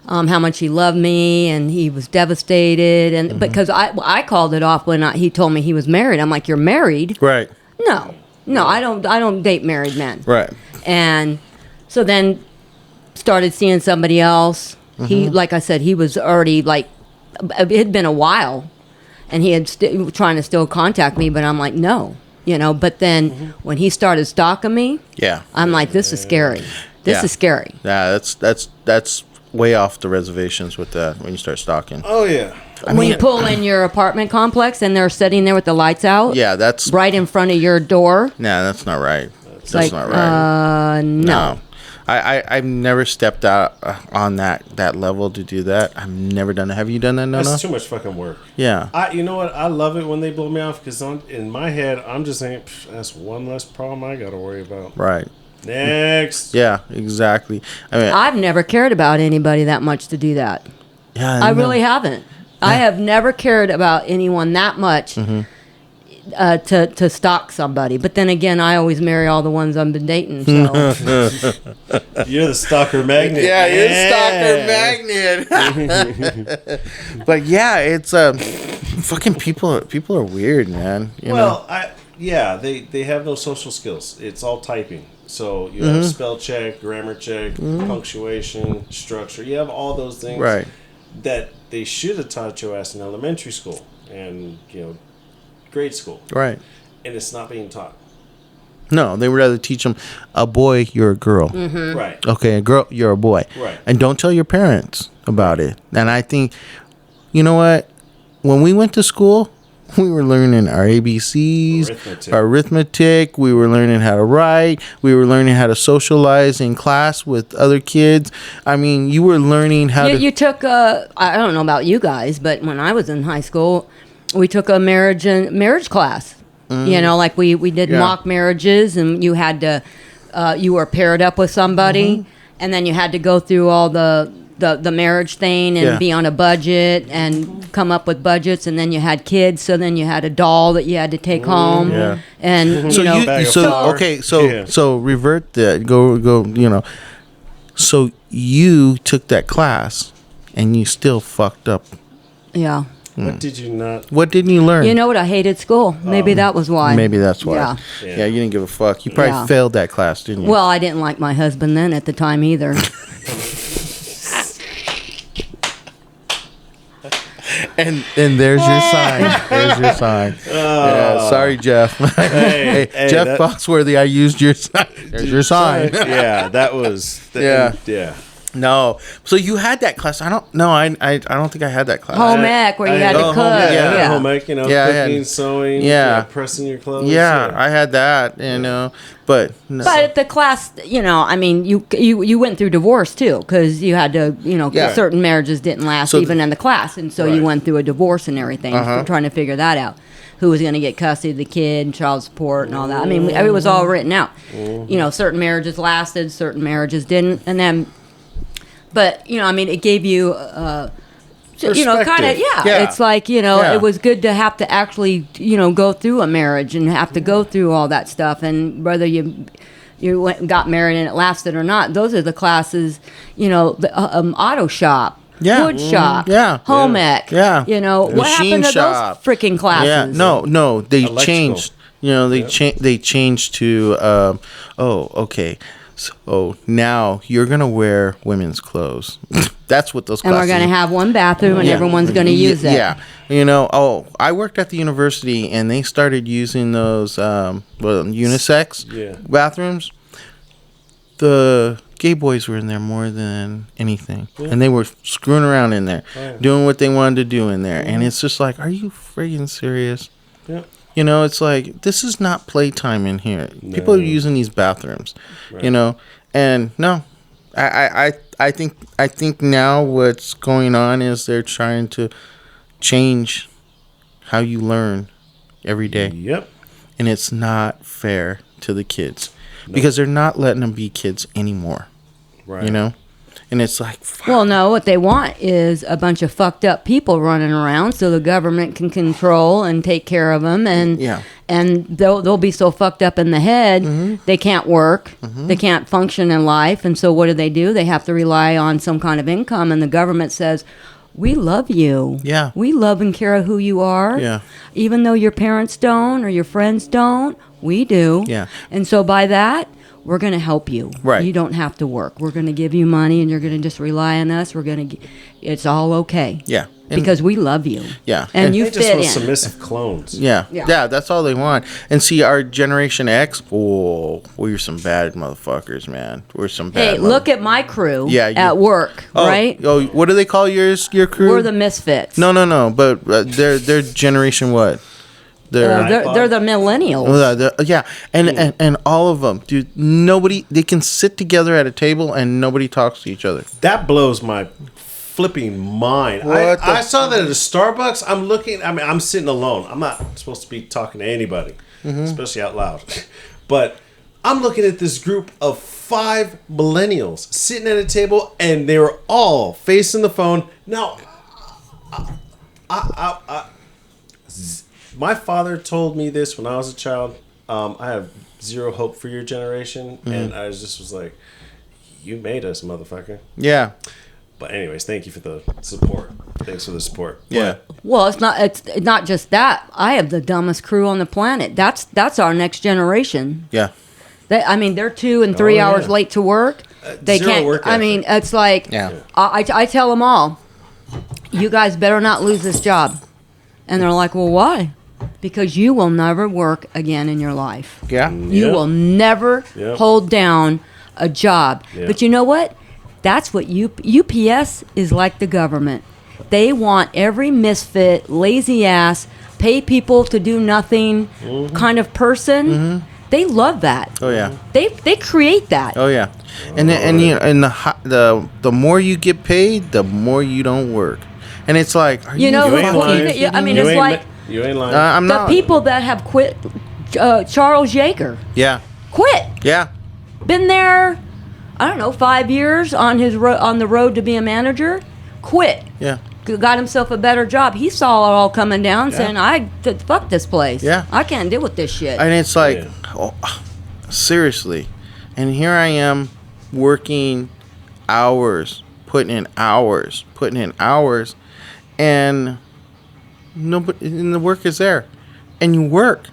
how much he loved me, and he was devastated, and because I called it off when he told me he was married. I'm like, you're married? Right. No, I don't date married men. Right. And so then started seeing somebody else. He, like I said, he was already like, it had been a while, and he had trying to still contact me, but I'm like, no, But then when he started stalking me, I'm like, this is scary. This is scary. Yeah, that's way off the reservations with that when you start stalking. Oh yeah. When you pull in your apartment complex and they're sitting there with the lights out, that's right in front of your door. Nah, that's not right. That's like, not right. No. I've never stepped out on that level to do that. I've never done that. Have you done that? No, That's too much fucking work. Yeah. You know what? I love it when they blow me off because in my head I'm just saying that's one less problem I got to worry about. Right. Next. Yeah, exactly. I mean, I've never cared about anybody that much to do that. Yeah, I really haven't. I have never cared about anyone that much to stalk somebody. But then again, I always marry all the ones I've been dating. So You're the stalker magnet. Yeah, you're stalker magnet. But yeah, it's fucking people are weird, man. You know? They have no social skills. It's all typing. So you have spell check, grammar check, punctuation, structure. You have all those things that they should have taught your ass in elementary school and grade school. Right. And it's not being taught. No, they would rather teach them, a boy, you're a girl. Right. Okay, a girl, you're a boy. Right. And don't tell your parents about it. And I think, you know what? When we went to school, We were learning our ABCs, Arithmetic. our arithmetic. We were learning how to write. We were learning how to socialize in class with other kids. I mean, you were learning how to. You took I don't know about you guys, but when I was in high school, we took a marriage class. You know, like we did Yeah. mock marriages, and you had to you were paired up with somebody, and then you had to go through all the marriage thing and Yeah. be on a budget and come up with budgets, and then you had kids, so then you had a doll that you had to take home, Yeah. and So you know, Bag of flour. Yeah. so revert that. Go. You know. So you took that class, and you still fucked up. yeah. What did you not? What didn't you learn? You know what? I hated school. Maybe that was why. Maybe that's why. Yeah. Yeah, you didn't give a fuck. You probably Yeah. failed that class, didn't you? Well, I didn't like my husband then at the time either. and there's your sign. There's your sign. Yeah, sorry, Jeff. Hey, Jeff that- Foxworthy, I used your sign. There's your sign. Yeah, that was. Yeah. Yeah. No. So you had that class. I don't know. I don't think I had that class. Home ec where you had to home cook. ec, Yeah, yeah. home ec, you know, Yeah, I had- cooking, sewing, Yeah. pressing your clothes. Yeah, I had that, you know. But no. But the class, you know, I mean, you went through divorce too, because you had to, you know, Yeah. certain marriages didn't last So even in the class, and so you Right. went through a divorce and everything, for trying to figure that out. Who was going to get custody of the kid and child support and all that. I mean, it was all written out. You know, certain marriages lasted, certain marriages didn't, and then, but you know, I mean, it gave you. You know, kind of, Perspective. Yeah. It's like, you know, Yeah. it was good to have to actually, you know, go through a marriage and have to go through all that stuff, and whether you went and got married and it lasted or not. Those are the classes, you know, the auto shop, Yeah. wood shop, Yeah. home ec, Yeah. you know, what Machine happened to shop. those freaking classes? Yeah, no, they Electrical. changed. You know, they changed to. Okay. So now you're gonna wear women's clothes. That's what those And classes. we're going to have one bathroom and Yeah. everyone's going to use it. Yeah, you know. Oh, I worked at the university, and they started using those unisex Yeah. bathrooms. The gay boys were in there more than anything, and they were screwing around in there, doing what they wanted to do in there. And it's just like, are you friggin' serious? Yeah. You know, it's like, this is not playtime in here. People are using these bathrooms, you know, and no, I think now what's going on is they're trying to change how you learn every day, Yep. and it's not fair to the kids because they're not letting them be kids anymore, Right. you know, and it's like, fuck. Well, no, what they want is a bunch of fucked up people running around so the government can control and take care of them. And Yeah. and they'll be so fucked up in the head, they can't work, they can't function in life. And so what do? They have to rely on some kind of income. And the government says, we love you. Yeah. We love and care who you are. Yeah. Even though your parents don't or your friends don't, we do. Yeah. And so by that, we're going to help you. Right. You don't have to work. We're going to give you money and you're going to just rely on us. We're going to, it's all okay. Yeah. And- Because we love you. Yeah. And you They just fit want in. submissive clones. Yeah. Yeah. yeah, that's all they want. And see, our Generation X, oh, we're some bad motherfuckers, man. We're some bad. Hey, look at my crew Yeah, you- at work, oh, right? Oh, what do they call your crew? We're the misfits. No, but they're Generation what? They're the millennials. Yeah, and all of them, dude. Nobody, they can sit together at a table and nobody talks to each other. That blows my flipping mind. What the- I saw that at a Starbucks. I'm looking. I mean, I'm sitting alone. I'm not supposed to be talking to anybody, especially out loud. But I'm looking at this group of 5 millennials sitting at a table, and they were all facing the phone. Now, my father told me this when I was a child. I have zero hope for your generation, and I was like, "You made us, motherfucker." Yeah, But anyways, thank you for the support. Thanks for the support. yeah. Well, it's not just that. I have the dumbest crew on the planet. That's our next generation. Yeah. They're 2 and 3 Oh, hours yeah. late to work. They zero can't. work I mean, it's like Yeah. I tell them all, you guys better not lose this job, and they're like, well, why? Because you will never work again in your life. Yeah. You Yep. will never Yep. hold down a job. Yep. But you know what? That's what UPS is like the government. They want every misfit, lazy ass pay people to do nothing kind of person, they love that. Oh yeah. They create that. Oh yeah. And the more you get paid, the more you don't work. And it's like, are You know, You ain't lying. I mean, You it's ain't like you ain't lying. I'm the not. people that have quit. Charles Yeager Yeah. quit. Yeah. Been there, I don't know, 5 years on on the road to be a manager. Quit. Yeah. Got himself a better job. He saw it all coming down, saying, fuck this place. Yeah. I can't deal with this shit." And it's like, Yeah. oh, seriously. And here I am working hours, putting in hours, and nobody, and the work is there. And you work.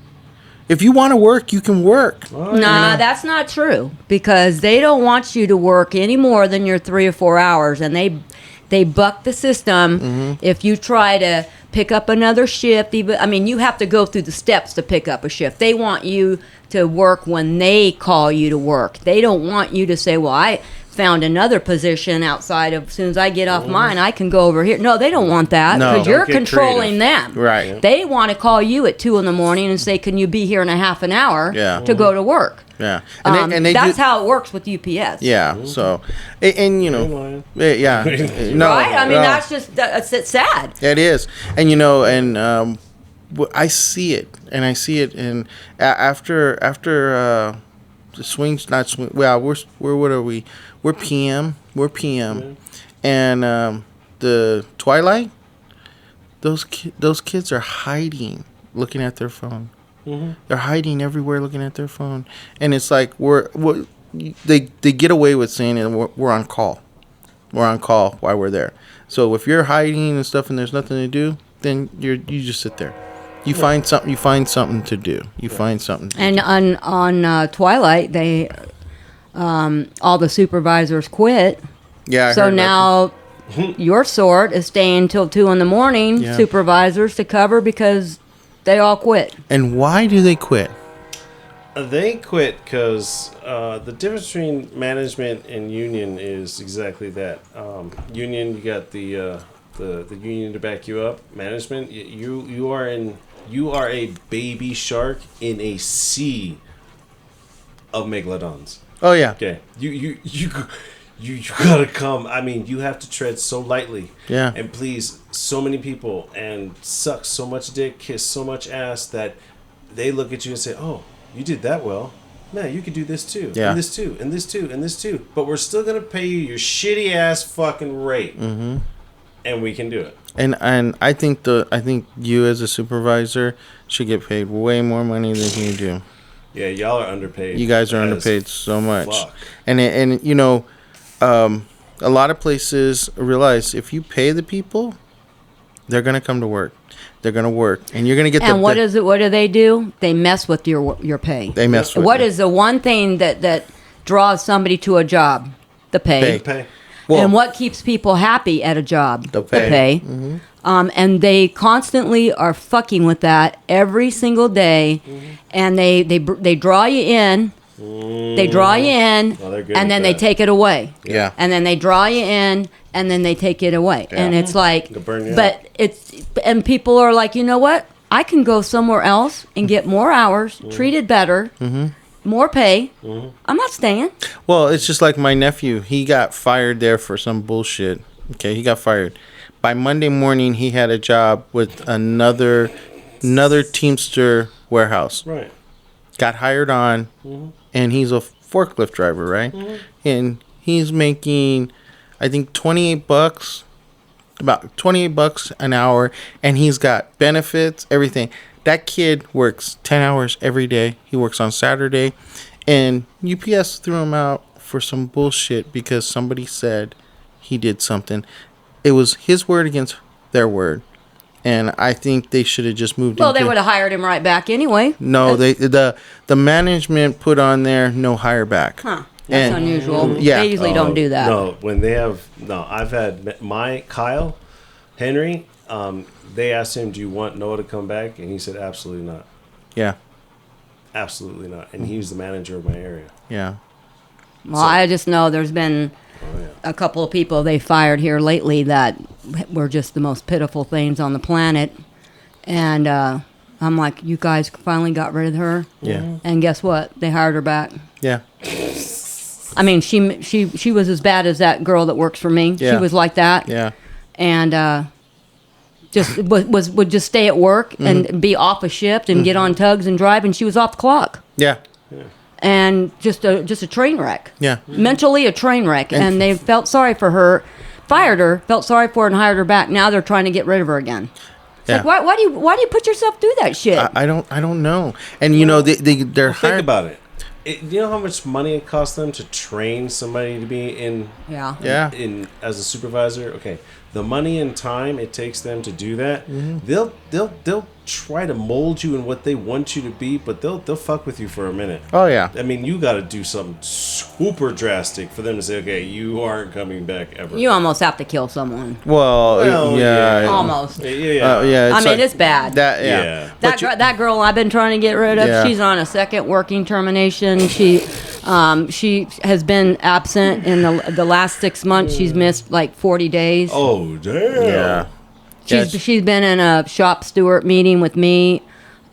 If you want to work, you can work. Nah, that's not true, because they don't want you to work any more than your 3 or 4 hours, and they buck the system. If you try to pick up another shift, you have to go through the steps to pick up a shift. They want you to work when they call you to work. They don't want you to say, "Well, I found another position outside of, as soon as I get off mine, I can go over here." No, they don't want that, No. because Don't you're get controlling creative. them. Right. They want to call you at 2 a.m. and say, "Can you be here in a half an hour Yeah. to go to work?" Yeah. And they That's do, how it works with UPS. Yeah. So, and you Ain't know, lying. yeah. No. Right? I mean, no. that's just, it's sad. It is, and you know, and I see it, and after the swings, not swing. Well, we're what are we? We're PM, and the twilight. Those kids are hiding, looking at their phone. They're hiding everywhere, looking at their phone, and it's like they get away with saying it. We're on call. We're on call while we're there. So if you're hiding and stuff and there's nothing to do, then you just sit there. You find something. You find something to do. You find something. And on Twilight, they all the supervisors quit. Yeah. I So heard now your sort is staying till 2 a.m. Yeah. Supervisors to cover, because they all quit. that. And why do they quit? They quit because the difference between management and union is exactly that. Union, you got the union to back you up. Management, you are a baby shark in a sea of megalodons. Oh yeah. Okay, you gotta come. I mean, you have to tread so lightly. Yeah. And please so many people and suck so much dick, kiss so much ass that they look at you and say, "Oh, you did that well. Man, you could do this too. Yeah. And this too. And this too. And this too. But we're still gonna pay you your shitty ass fucking rate, and we can do it." And I think you as a supervisor should get paid way more money than you do. Yeah, y'all are underpaid. You guys are as underpaid so much. fuck. And you know, a lot of places realize if you pay the people, they're gonna come to work. They're gonna work, and you're gonna get. And what do they do? They mess with your pay. They mess with What it. is the one thing that draws somebody to a job? The pay. Pay. Well, And what keeps people happy at a job? The pay. And they constantly are fucking with that every single day, and they draw you in. They draw you in, Oh, they're good and with then they that. take it away. Yeah. And then they draw you in, and then they take it away. And it's like, They'll burn you but and people are like, you know what? I can go somewhere else and get more hours, treated better, more pay. I'm not staying. Well, it's just like my nephew. He got fired there for some bullshit. Okay, he got fired. By Monday morning, he had a job with another Teamster warehouse. Right. Got hired on, and he's a forklift driver, right? And he's making, I think, $28, about $28 an hour, and he's got benefits, everything. That kid works 10 hours every day. He works on Saturday, and UPS threw him out for some bullshit because somebody said he did something. It was his word against their word. And I think they should have just moved. Well, they would have hired him right back anyway. No, the management put on there no hire back. Huh. That's And- unusual. yeah. They usually don't do that. No, when they have I've had my Kyle Henry. They asked him, "Do you want Noah to come back?" And he said, "Absolutely not. Yeah, Absolutely not." And he was the manager of my area. yeah. Well, I just know there's been a couple of people they fired here lately that were just the most pitiful things on the planet. And I'm like, you guys finally got rid of her. Yeah. And guess what? They hired her back. Yeah. I mean, she was as bad as that girl that works for me. Yeah. She was like that. Yeah. And just would just stay at work and be off a shift and get on tugs and drive, and she was off the clock. Yeah. And just a train wreck. Yeah. Mentally a train wreck. And they felt sorry for her, fired her, felt sorry for her, and hired her back. Now they're trying to get rid of her again. It's Yeah. like, why do you put yourself through that shit? I don't know. And you know they're Think hired. about it. You know how much money it costs them to train somebody to be in Yeah. as a supervisor? Okay. The money and time it takes them to do that, they'll try to mold you in what they want you to be, but they'll fuck with you for a minute. Oh yeah. I mean, you got to do something super drastic for them to say, okay, you aren't coming back ever. You almost have to kill someone. Well, yeah. Almost. Yeah. Yeah. I mean, it's bad. That yeah. Yeah. But That girl I've been trying to get rid of, Yeah. she's on a second working termination. She has been absent in the last 6 months. She's missed like 40 days. Oh, damn. Yeah. She's been in a shop steward meeting with me.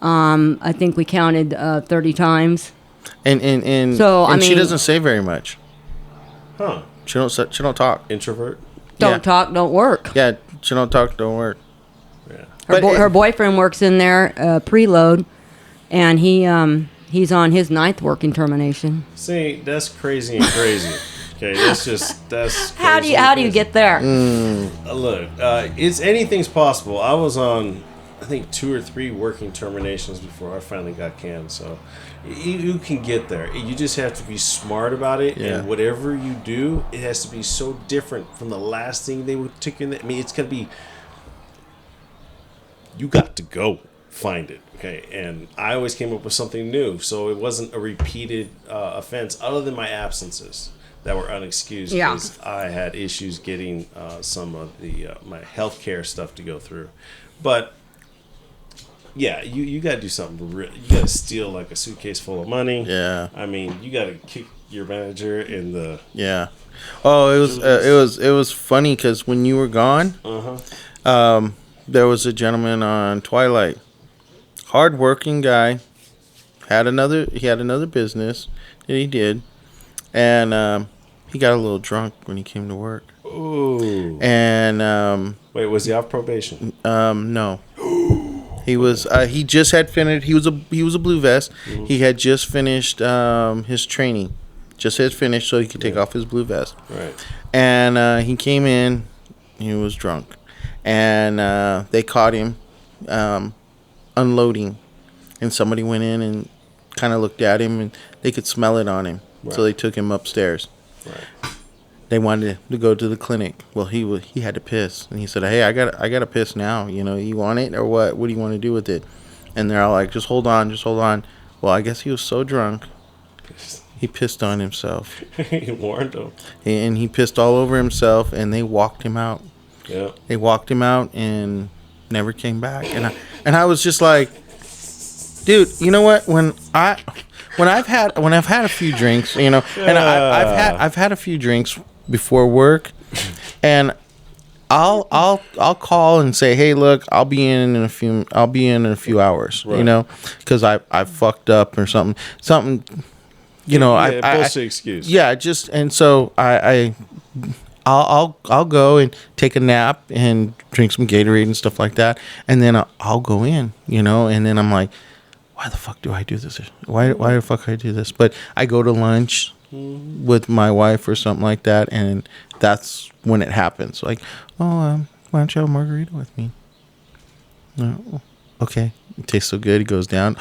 I think we counted 30 times. And So, I she mean- doesn't say very much. Huh. She don't talk. Introvert? Don't Yeah. talk, don't work. Yeah, she don't talk, don't work. Yeah. But Her boyfriend works in there, preload, and he's on his 9th working termination. See, that's crazy and crazy. Okay, that's crazy. How do you get there? Look, it's anything's possible. I was on, I think, 2 or 3 working terminations before I finally got canned. So you can get there. You just have to be smart about it. Yeah. And whatever you do, it has to be so different from the last thing they would take in. I mean, it's gonna be. You got to go find it. Okay, and I always came up with something new, so it wasn't a repeated offense, other than my absences that were unexcused Yeah. because I had issues getting some of the my healthcare stuff to go through. But yeah, you got to do something. You got to steal like a suitcase full of money. Yeah. I mean, you got to kick your manager in the. Yeah. Oh, it was funny because when you were gone, there was a gentleman on Twilight, hardworking guy, had another business that he did, and he got a little drunk when he came to work. Ooh. And Wait, was he off probation? no. He was. He just had finished. He was a blue vest. Mm-hmm. He had just finished his training. Just had finished, so he could take off his blue vest. Right. And he came in. He was drunk, and they caught him unloading. And somebody went in and kind of looked at him, and they could smell it on him. Right. So they took him upstairs. Right. They wanted to go to the clinic. Well, he had to piss, and he said, "Hey, I got to piss now. You know, you want it or what? What do you want to do with it?" And they're all like, "Just hold on, just hold on." Well, I guess he was so drunk, he pissed on himself, He warned him. and he pissed all over himself, and they walked him out. Yeah. They walked him out and never came back. And I was just like, dude, you know what? When I've had a few drinks, you know, and I've had a few drinks before work, and I'll call and say, hey, look, I'll be in a few hours, Right. you know, because I fucked up or something, you know, Yeah, bullshit excuse. yeah, just, and so I'll go and take a nap and drink some Gatorade and stuff like that, and then I'll go in, you know, and then I'm like, why the fuck do I do this? Why the fuck I do this? But I go to lunch with my wife or something like that, and that's when it happens. Like, oh, why don't you have a margarita with me? Okay, it tastes so good. It goes down.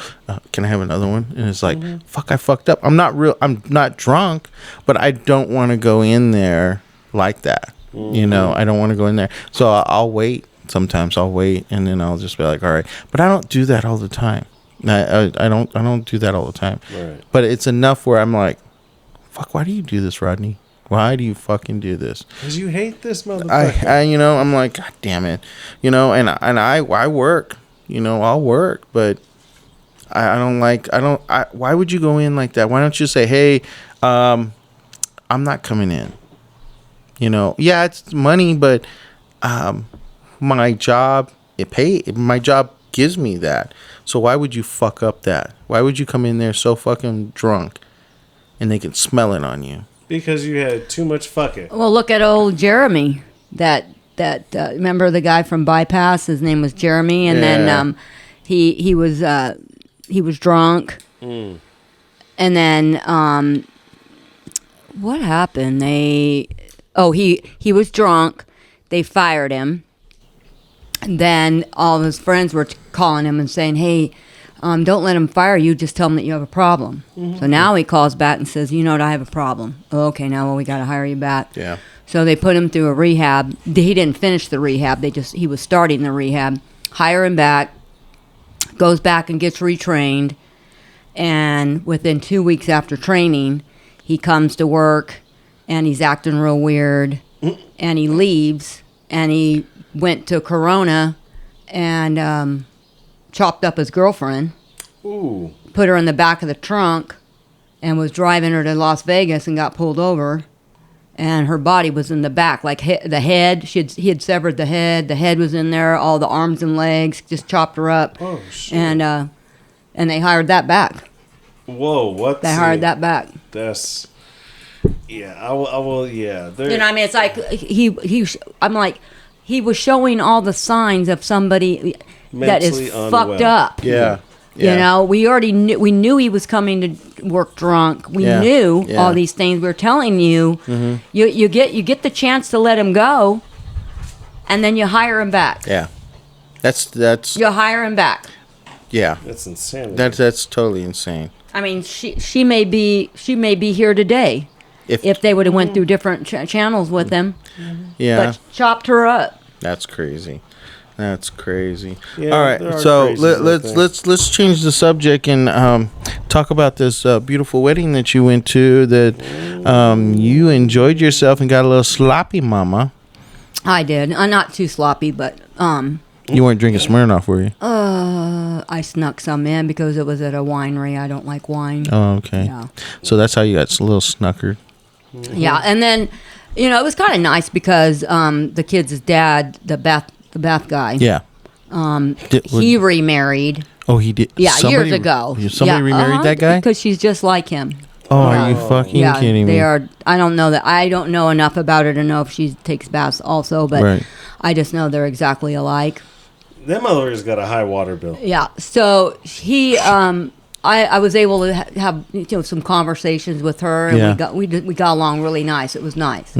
Can I have another one? And it's like, fuck, I fucked up. I'm not drunk, but I don't want to go in there like that. You know, I don't want to go in there. So I'll wait. Sometimes I'll wait, and then I'll just be like, all right. But I don't do that all the time. I don't do that all the time. Right. But it's enough where I'm like, fuck, why do you do this, Rodney? Why do you fucking do this? Because you hate this motherfucker. I you know, I'm like, God damn it. You know, and I work. You know, I'll work, but why would you go in like that? Why don't you say, hey, I'm not coming in. You know, yeah, it's money, but my job gives me that. So why would you fuck up that? Why would you come in there so fucking drunk and they can smell it on you? Because you had too much fucking. Well, look at old Jeremy. That remember the guy from Bypass? His name was Jeremy, and then he was drunk, and then what happened? He was drunk. They fired him. And then all of his friends were calling him and saying, "Hey, don't let him fire you. Just tell him that you have a problem." Mm-hmm. So now he calls back and says, "You know what? I have a problem." Oh, okay, now we got to hire you back. Yeah. So they put him through a rehab. He didn't finish the rehab. He was starting the rehab. Hire him back. Goes back and gets retrained. And within 2 weeks after training, he comes to work and he's acting real weird. And he leaves and he went to Corona and chopped up his girlfriend. Ooh. Put her in the back of the trunk and was driving her to Las Vegas and got pulled over. And her body was in the back, like the head. He had severed the head. The head was in there, all the arms and legs, just chopped her up. Oh, shit. And they hired that back. Whoa, what? They hired that back. That's... Yeah, I will, yeah. You know what I mean? It's like I'm like, he was showing all the signs of somebody that is Mentally fucked unwell. up. Yeah. You know, we already knew he was coming to work drunk. We knew all these things. We were telling you, you get the chance to let him go, and then you hire him back. Yeah. That's You hire him back. yeah. That's insane. That's totally insane. I mean, she may be here today if they would have went through different channels with him. Yeah. But chopped her up. That's crazy. That's crazy. Yeah, all there right, are so crazies like that. let's change the subject and talk about this beautiful wedding that you went to. That you enjoyed yourself and got a little sloppy, Mama. I did. Not too sloppy, but You weren't drinking Smirnoff, were you? I snuck some in because it was at a winery. I don't like wine. Oh, okay. Yeah. So that's how you got a little snookered. Yeah, and then it was kind of nice because the kid's dad, the Beth guy. Yeah. He remarried. Oh, he did. Yeah, years ago. Somebody remarried that guy. Because she's just like him. Oh, are you fucking Yeah, kidding me? they are. I don't know that. I don't know enough about her to know if she takes baths also, but Right. I just know they're exactly alike. That mother's got a high water bill. Yeah. So he, I was able to have some conversations with her, and Yeah. we got along really nice. It was nice.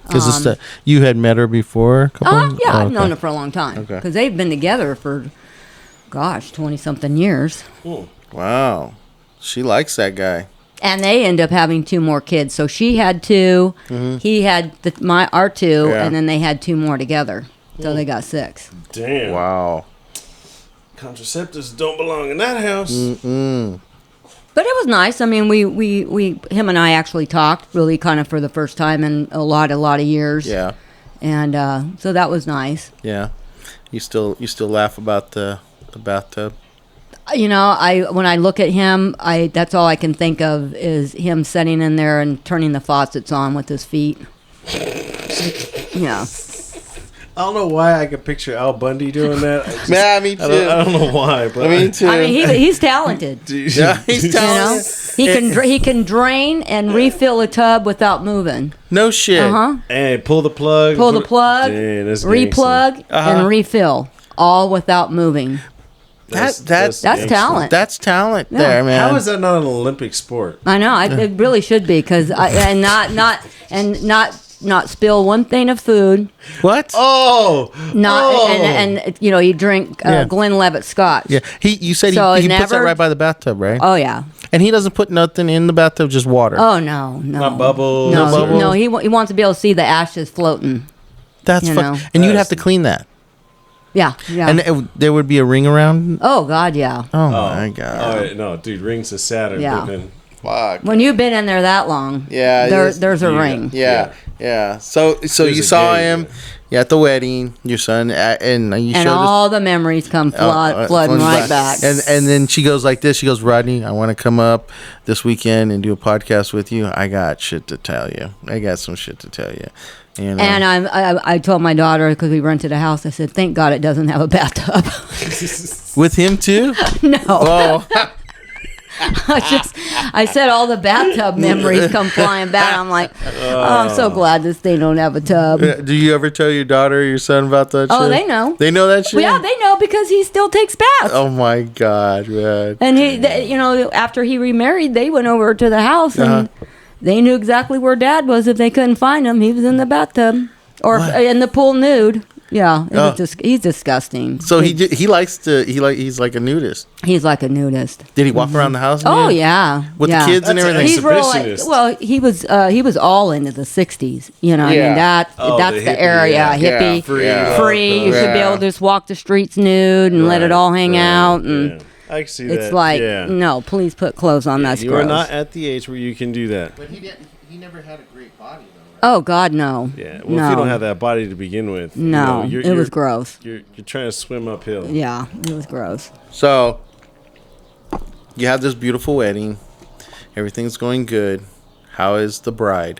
Because you had met her before. A couple Yeah, I've okay. known her for a long time Okay. because they've been together for, 20-something years. Wow, she likes that guy. And they end up having 2 more kids. So she had 2, he had our 2, Yeah. and then they had 2 more together. So they got 6. Damn. Wow. Contraceptives don't belong in that house. But it was nice. I mean, him and I actually talked really kind of for the first time in a lot of years. Yeah. And so that was nice. Yeah. You still laugh about the bathtub. When I look at him, that's all I can think of is him sitting in there and turning the faucets on with his feet. Yeah. I don't know why I can picture Al Bundy doing that. Me too. I don't know why, but Me too. I mean, he's talented. Yeah, he's talented. He can drain and refill a tub without moving. No shit. And pull the plug. Pull the plug, Dang, that's replug, and refill, all without moving. That's talent. That's talent there, man. How is that not an Olympic sport? I know. It really should be because not spill one thing of food. What? And you drink Glenlivet Scotch. Yeah. You said So he puts that never- right by the bathtub, right? Oh yeah. And he doesn't put nothing in the bathtub, just water. Oh no. Not bubbles. No, No bubbles? no. He wants to be able to see the ashes floating. That's you fun. know. And you'd have to clean that. Yeah. And there would be a ring around. Oh God, yeah. Oh my god. Oh, no, dude, Rings of Saturn. Yeah. Then Fuck. When you've been in there that long, Yeah, there's a ring. Yeah. So you saw him. Yeah, at the wedding, your son, and you And showed us. all the memories come flooding right back. And then she goes like this. She goes, Rodney, I want to come up this weekend and do a podcast with you. I got shit to tell you. I got some shit to tell you. You know? And I told my daughter, because we rented a house, I said, thank God it doesn't have a bathtub. With him too? No. Oh. I said all the bathtub memories come flying back. I'm like, oh, I'm so glad this thing don't have a tub. Do you ever tell your daughter or your son about that shit? Oh, they know. They know that shit? Well, yeah, they know because he still takes baths. Oh, my God, man. And after he remarried, they went over to the house and they knew exactly where Dad was. If they couldn't find him, he was in the bathtub or in the pool nude. Yeah, he's disgusting. So he's like a nudist. He's like a nudist. Did he walk around the house? Oh yeah, with the kids and That's everything. He's real Exhibitionist. he was all into the '60s. You know, I mean that's the the hippie, area, hippie, free. You should be able to just walk the streets nude and let it all hang out. And I can see that. it's like, no, please put clothes on. That's you gross. are not at the age where you can do that. But he didn't. He never had a great body though. Oh God, no. Yeah. Well, no. if you don't have that body to begin with, No, it was gross. You're trying to swim uphill. Yeah, it was gross. So you have this beautiful wedding. Everything's going good. How is the bride?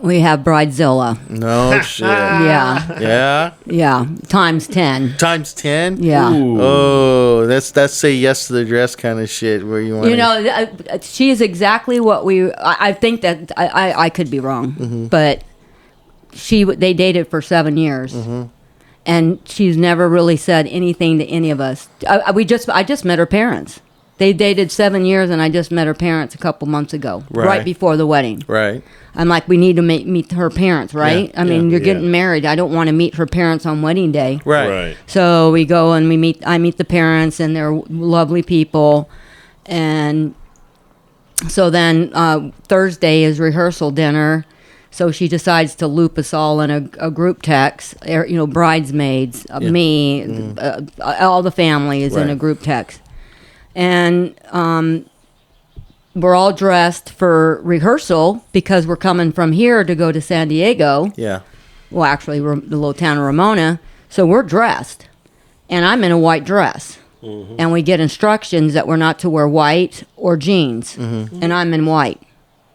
We have Bridezilla. No shit. Yeah, Yeah. times 10. Times 10. Yeah. Ooh. Oh, that's say yes to the dress kind of shit where you want. You know, she is exactly what I think that I could be wrong, but they dated for 7 years, and she's never really said anything to any of us. I just met her parents. They dated 7 years, and I just met her parents a couple months ago, right before the wedding. Right. I'm like, we need to meet her parents, right? Yeah, I mean, you're yeah. getting married. I don't want to meet her parents on wedding day. Right. So we go and I meet the parents, and they're lovely people. And so then Thursday is rehearsal dinner. So she decides to loop us all in a group text, bridesmaids, me, all the family is in a group text. And we're all dressed for rehearsal because we're coming from here to go to San Diego. Yeah. Well, actually, the little town of Ramona. So we're dressed. And I'm in a white dress. And we get instructions that we're not to wear white or jeans. And I'm in white.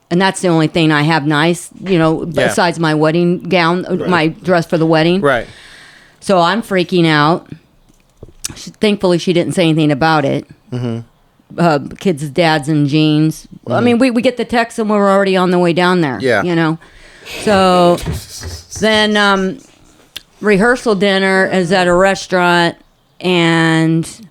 And that's the only thing I have nice, besides my wedding gown, my dress for the wedding. Right. So I'm freaking out. Thankfully, she didn't say anything about it. Kids' dads in jeans. I mean, we get the text and we're already on the way down there. Yeah. So then rehearsal dinner is at a restaurant, and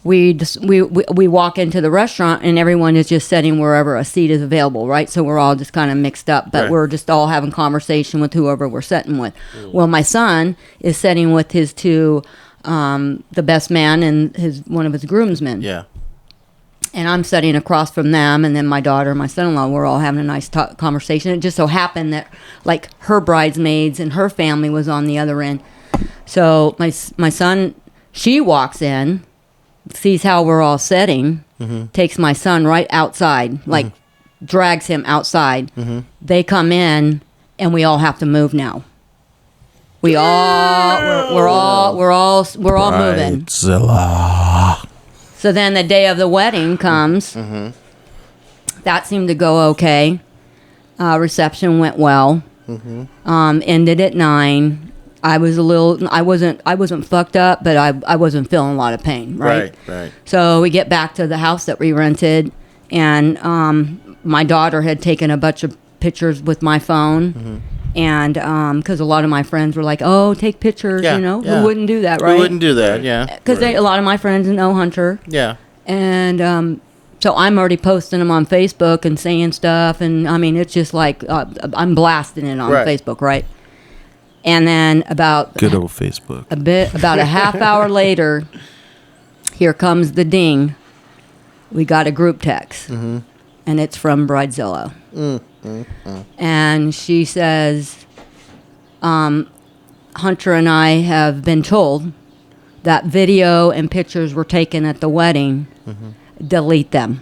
we walk into the restaurant, and everyone is just sitting wherever a seat is available, right? So we're all just kind of mixed up, but we're just all having conversation with whoever we're sitting with. Well, my son is sitting with his two, the best man and one of his groomsmen. Yeah. And I'm sitting across from them, and then my daughter and my son-in-law, we're all having a nice conversation. It just so happened that, like, her bridesmaids and her family was on the other end. So my son, she walks in, sees how we're all sitting, takes my son right outside, like, drags him outside. They come in, and we all have to move now. We're all moving. Bridezilla. So then the day of the wedding comes. That seemed to go okay. Reception went well. Ended at 9. I wasn't fucked up, but I wasn't feeling a lot of pain. Right. So we get back to the house that we rented, and my daughter had taken a bunch of pictures with my phone. And because a lot of my friends were like, "Oh, take pictures," who wouldn't do that, right? Who wouldn't do that? Yeah. Because a lot of my friends know Hunter. Yeah. And so I'm already posting them on Facebook and saying stuff, and I mean, it's just like I'm blasting it on Facebook, right? And then about good old Facebook. About a half hour later, here comes the ding. We got a group text, and it's from Bridezilla. And she says, Hunter and I have been told that video and pictures were taken at the wedding. Delete them.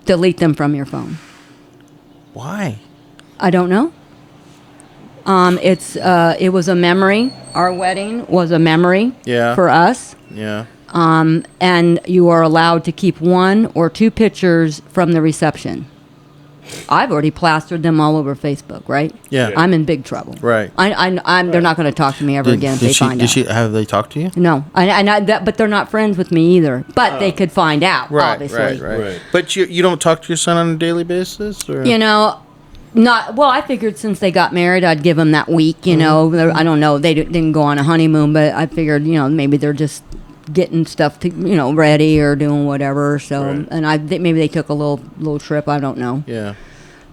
Delete them from your phone. Why? I don't know. It was a memory. Our wedding was a memory Yeah. for us. Yeah. And you are allowed to keep 1 or 2 pictures from the reception. I've already plastered them all over Facebook, right? Yeah. I'm in big trouble. Right. They're not going to talk to me ever again if they find out. Have they talked to you? No, but they're not friends with me either. But they could find out, obviously. Right. But you don't talk to your son on a daily basis, or You know, not well. I figured since they got married, I'd give them that week. You know, I don't know. They didn't go on a honeymoon, but I figured, maybe they're just getting stuff to ready or doing whatever. So, Right. and I think maybe they took a little trip. I don't know. Yeah.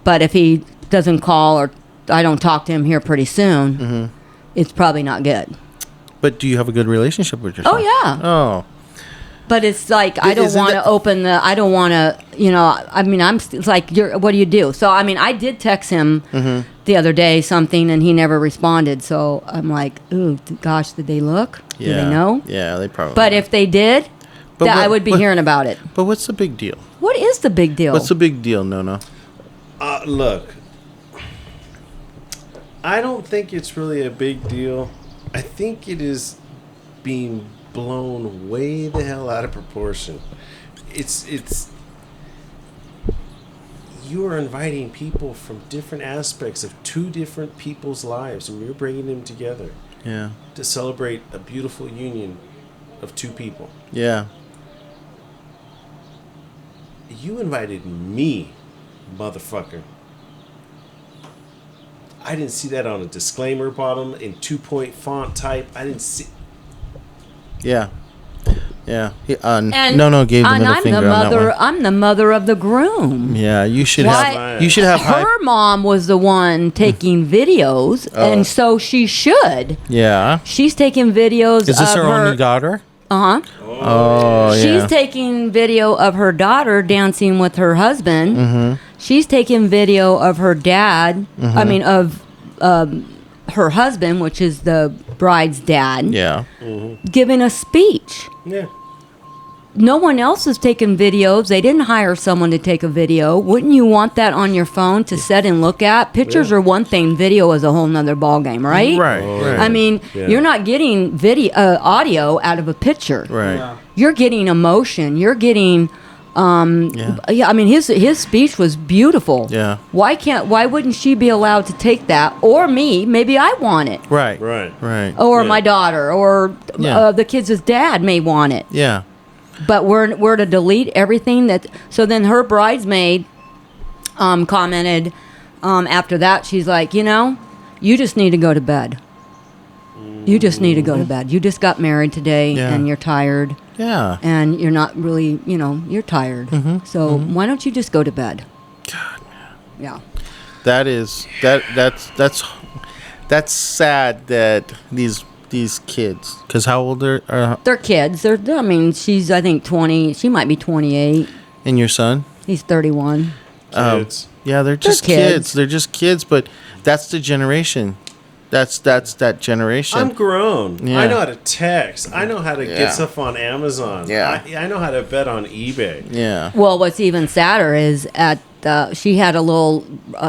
But if he doesn't call or I don't talk to him here pretty soon, it's probably not good. But do you have a good relationship with your son? Oh yeah. Oh. But it's like I don't Isn't want to that- open the. I don't want to. I mean, it's like what do you do? So I mean, I did text him the other day something, and he never responded. So I'm like, ooh, gosh, did they look? Yeah. Do they know? Yeah, they probably. But if they did, But I what- would be what- hearing about it. But what's the big deal? What is the big deal? What's the big deal? No. Look, I don't think it's really a big deal. I think it is being blown way the hell out of proportion. It's you are inviting people from different aspects of 2 different people's lives, and you're bringing them together Yeah. to celebrate a beautiful union of 2 people. Yeah. You invited me, motherfucker. I didn't see that on a disclaimer bottom in 2-point font type. I didn't see. Yeah. Yeah. and no gave the and middle I'm finger the on that mother. one. I'm the mother of the groom. Yeah, you should Why- have. You should have. Her mom was the one taking videos, Oh. and so she should. Yeah. She's taking videos. Is this of her only daughter? Uh huh. Oh, yeah. She's taking video of her daughter dancing with her husband. Mm-hmm. She's taking video of her dad. I mean, of her husband, which is the bride's dad, Yeah. giving a speech. Yeah. No one else is taking videos. They didn't hire someone to take a video. Wouldn't you want that on your phone to set and look at? Pictures Yeah. are one thing. Video is a whole nother ballgame, right? Right. Oh, Right. I mean, Yeah. you're not getting audio out of a picture. Right. You're getting emotion. You're getting. Yeah. I mean, his speech was beautiful. Yeah. Why wouldn't she be allowed to take that? Or me? Maybe I want it. Right. Right. Right. Or Yeah. my daughter. Or Yeah. the kid's dad may want it. Yeah. But we're to delete everything that. So then her bridesmaid commented after that. She's like, you just need to go to bed. You just need to go to bed. You just got married today, Yeah. and you're tired, Yeah. and you're not really, you're tired. So why don't you just go to bed? God. Yeah. That's sad that these kids, because how old are They're kids. I mean, she's I think 20. She might be 28. and your son? He's 31. Kids. Yeah, they're just kids. kids. They're just kids, but that's the generation. That's that generation. I'm grown. Yeah. I know how to text. I know how to Yeah. get stuff on Amazon. Yeah. I know how to bet on eBay. yeah. Well, what's even sadder is she had a little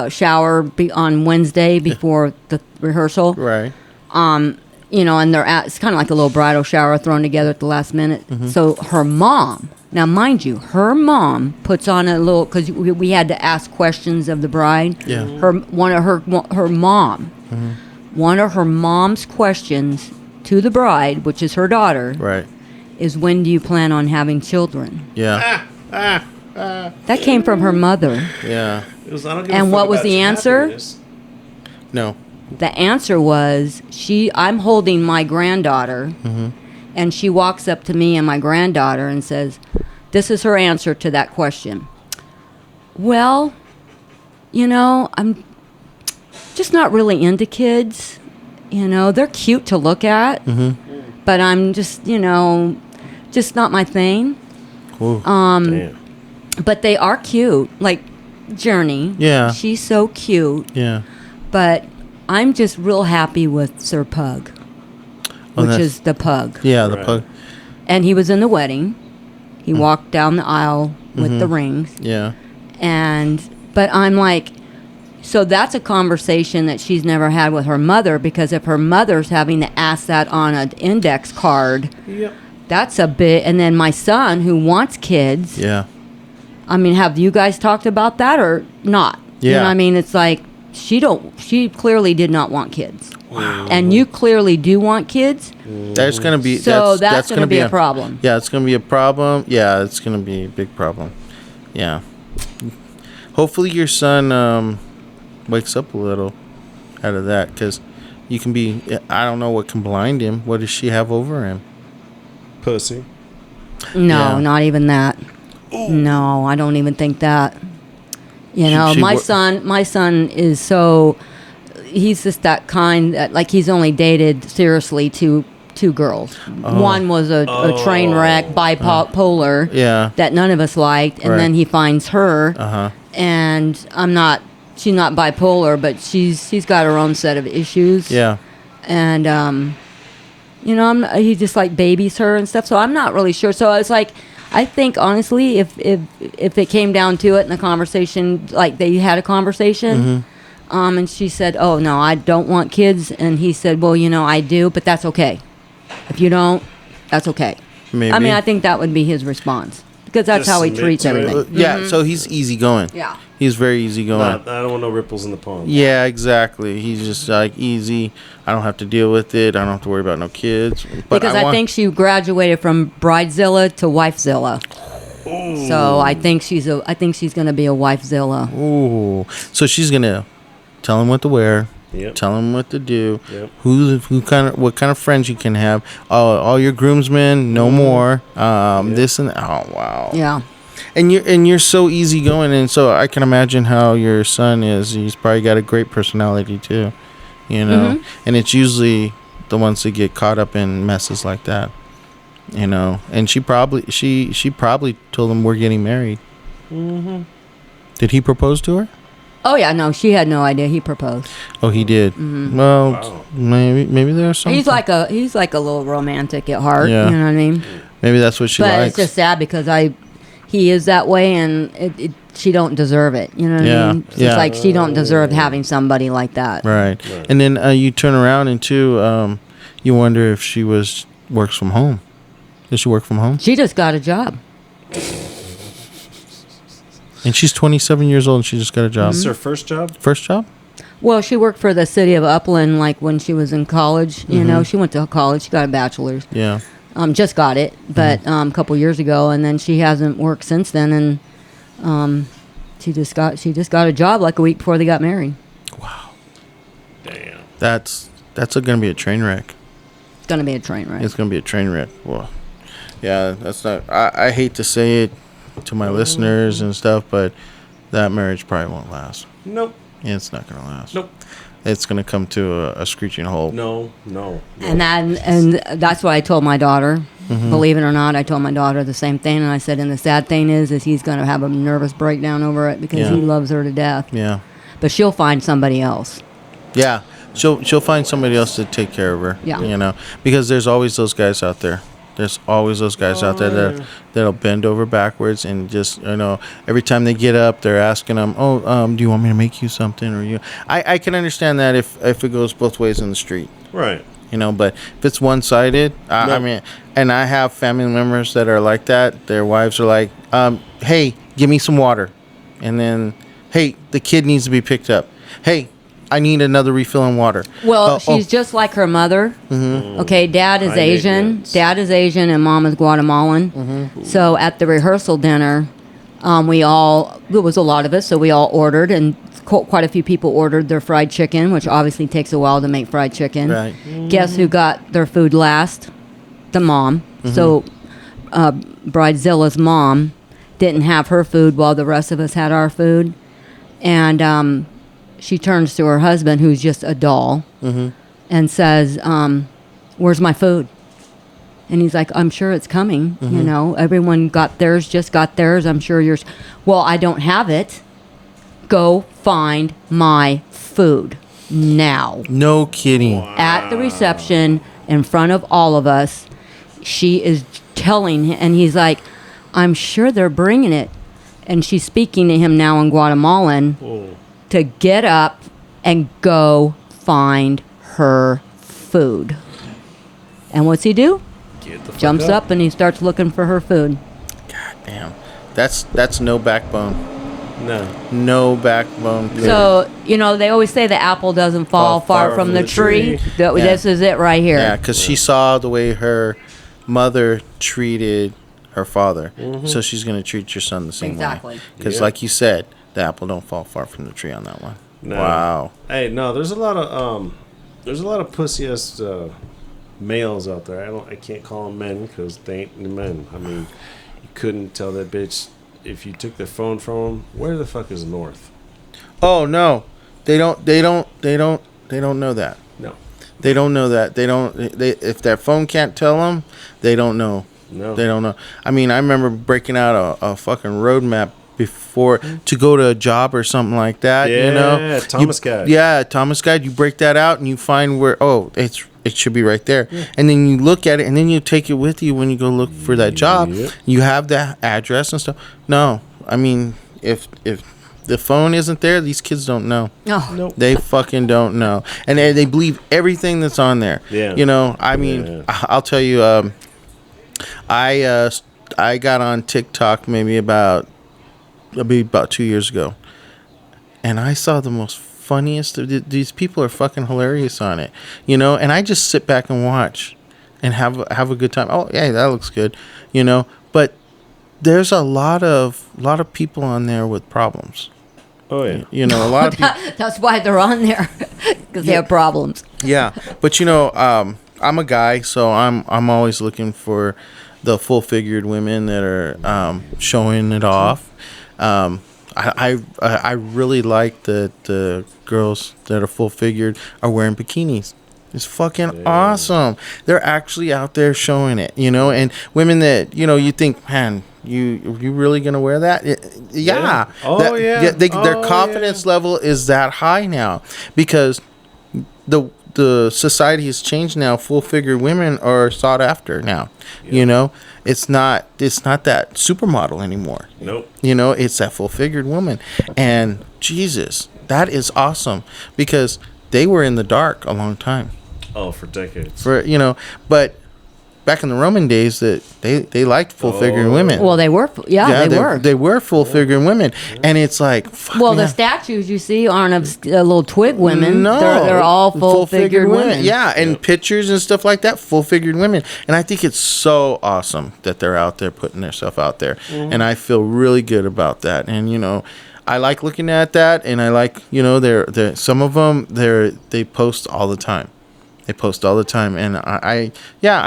shower on Wednesday before the rehearsal. Right. And it's kind of like a little bridal shower thrown together at the last minute. So her mom, now mind you, her mom puts on a little, because we had to ask questions of the bride. Yeah. One of her mom's questions to the bride, which is her daughter, Right. is when do you plan on having children? Yeah. That came from her mother. Yeah. It was, I don't give a And fuck what was about the your answer? happiness. No. The answer was I'm holding my granddaughter, and she walks up to me and my granddaughter and says, this is her answer to that question. Well, I'm just not really into kids. They're cute to look at, but I'm just, just not my thing. Ooh. Damn. But they are cute, like Journey. Yeah. She's so cute. Yeah. But I'm just real happy with Sir Pug, which that's- is the pug. Yeah. The Right. pug. And he was in the wedding. He walked down the aisle with the rings. Yeah. But I'm like, So that's a conversation that she's never had with her mother, because if her mother's having to ask that on an index card, Yep. that's a bit. And then my son, who wants kids, Yeah. I mean, have you guys talked about that or not? You know Yeah. what I mean? It's like she clearly did not want kids. Wow. And you clearly do want kids. That's gonna be So that's gonna be a problem. Yeah, it's gonna be a problem. Yeah, it's gonna be a big problem. Yeah. Hopefully your son wakes up a little out of that, because you can be. I don't know what can blind him. What does she have over him? Pussy. No, Yeah. not even that. No, I don't even think that. You know, she my son is so, he's just that kind that, like, he's only dated seriously two girls. One was a train wreck, bipolar, Yeah. that none of us liked, and Right. then he finds her, Uh-huh. and she's not bipolar, but she's got her own set of issues. Yeah. And you know, he just like babies her and stuff. So I'm not really sure. So it's like, I think honestly, if it came down to it in a conversation, like they had a conversation, and she said, "Oh no, I don't want kids," and he said, "Well, you know, I do, but that's okay. If you don't, that's okay." Maybe. I mean, I think that would be his response, because that's Just how he submit treats to it. everything. Yeah. So he's easygoing. Yeah. He's very easygoing. I don't want no ripples in the pond. Yeah, exactly. He's just like easy. I don't have to deal with it. I don't have to worry about no kids. But Because I think she graduated from Bridezilla to Wifezilla. So I think she's going to be a Wifezilla. Ooh. So she's gonna tell him what to wear. Yep. Tell him what to do. Yep. What kind of friends you can have. All your groomsmen, no more. This and oh wow. Yeah. And you're so easygoing, and so I can imagine how your son is. He's probably got a great personality too, you know. And it's usually the ones that get caught up in messes like that, you know. And she probably told him we're getting married. Did he propose to her? Oh yeah, no, she had no idea he proposed. Oh, he did. Well, Wow. maybe there's something. He's like a little romantic at heart. Yeah. You know what I mean? Maybe that's what she But likes. it's just sad because he is that way, and she don't deserve it. You know what Yeah, I mean? It's yeah. like she don't deserve having somebody like that. Right. And then you turn around and too, you wonder if she works from home. Does she work from home? She just got a job. And she's 27 years old and she just got a job. This is her first job? First job? Well, she worked for the city of Upland, like when she was in college. You know, she went to college. She got a bachelor's. Yeah. Just got it, but a couple years ago, and then she hasn't worked since then. And she just got a job like a week before they got married. Damn. That's going to be a train wreck. It's gonna be a train wreck. It's going to be a train wreck. Well, yeah, that's not. I hate to say it to my listeners and stuff, but that marriage probably won't last. Nope. Yeah, it's not going to last. Nope. It's going to come to a screeching halt. No. And that's what I told my daughter. Believe it or not, I told my daughter the same thing, and I said, and the sad thing is he's going to have a nervous breakdown over it because he loves her to death. Yeah. But she'll find somebody else. Yeah. She'll find somebody else to take care of her. Yeah. You know, because there's always those guys out there. There's always those guys out there that'll bend over backwards and just, you know, every time they get up, they're asking them, do you want me to make you something? Or I can understand that if it goes both ways in the street. Right. You know, but if it's one-sided, I mean, and I have family members that are like that. Their wives are like, hey, give me some water. And then, hey, the kid needs to be picked up. Hey, I need another refill on water. Well, she's just like her mother. Okay, Dad is High Asian. maintenance. Dad is Asian, and Mom is Guatemalan. So at the rehearsal dinner, there was a lot of us, so we all ordered, and quite a few people ordered their fried chicken, which obviously takes a while to make fried chicken. Right. Guess who got their food last? The mom. So Bridezilla's mom didn't have her food while the rest of us had our food. And she turns to her husband, who's just a doll, and says, where's my food? And he's like, I'm sure it's coming. You know, everyone got theirs, just got theirs. I'm sure yours. Well, I don't have it. Go find my food now. No kidding. At the reception, in front of all of us, she is telling him, and he's like, I'm sure they're bringing it. And she's speaking to him now in Guatemalan, to get up and go find her food. And what's he do? Get the fuck Jumps up and he starts looking for her food. God damn. That's no backbone. No backbone. So, they always say the apple doesn't fall far from the tree. This is it right here. Yeah, because she saw the way her mother treated her father. So she's going to treat your son the same way. Exactly. Because like you said, the apple don't fall far from the tree on that one. No. Wow. Hey, no, there's a lot of pussy-ass males out there. I can't call them men because they ain't men. I mean, you couldn't tell that bitch if you took the phone from them. Where the fuck is north? Oh no, they don't know that. No, they don't know that. If their phone can't tell them, they don't know. No, they don't know. I mean, I remember breaking out a fucking roadmap before to go to a job or something like that. Yeah, Thomas Guide. Yeah, Thomas Guide. You break that out and you find where it should be right there. Yeah. And then you look at it and then you take it with you when you go look for that job. Yep. You have the address and stuff. No, I mean, if the phone isn't there, these kids don't know. No. Nope. They fucking don't know. And they believe everything that's on there. Yeah. I mean, I'll tell you, I got on TikTok maybe about 2 years ago. And I saw the most funniest. These people are fucking hilarious on it, and I just sit back and watch and have a good time. Oh yeah, that looks good, but there's a lot of people on there with problems. Oh yeah, a lot of people. That's why they're on there, because they have problems. Yeah, but I'm a guy, so I'm always looking for the full-figured women that are showing it off. I really like that the girls that are full-figured are wearing bikinis. It's fucking awesome. They're actually out there showing it, and women that, you think, man, you really going to wear that? Yeah. Oh, yeah. Their confidence level is that high now because the society has changed now. Full-figured women are sought after now, It's not that supermodel anymore. Nope. It's that full-figured woman. And Jesus, that is awesome because they were in the dark a long time. Oh, for decades. But back in the Roman days that they liked full-figured women. Well, they were. Yeah, they were. They were full-figured women. And it's like, fuck. Well, the statues you see aren't of little twig women. No. They're all full-figured women. Yeah, and pictures and stuff like that, full-figured women. And I think it's so awesome that they're out there putting themselves out there. And I feel really good about that. And, I like looking at that. And I like, they're some of them, they post all the time. And I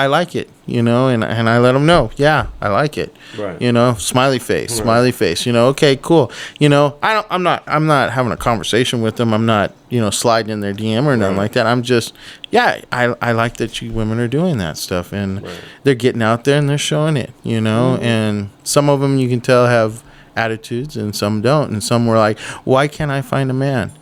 like it, and I let them know, I like it, right? Smiley face, okay, cool, I'm not having a conversation with them. I'm not, sliding in their DM or nothing like that. I'm just, I like that you women are doing that stuff, and they're getting out there and they're showing it, and some of them you can tell have attitudes and some don't, and some were like, why can't I find a man?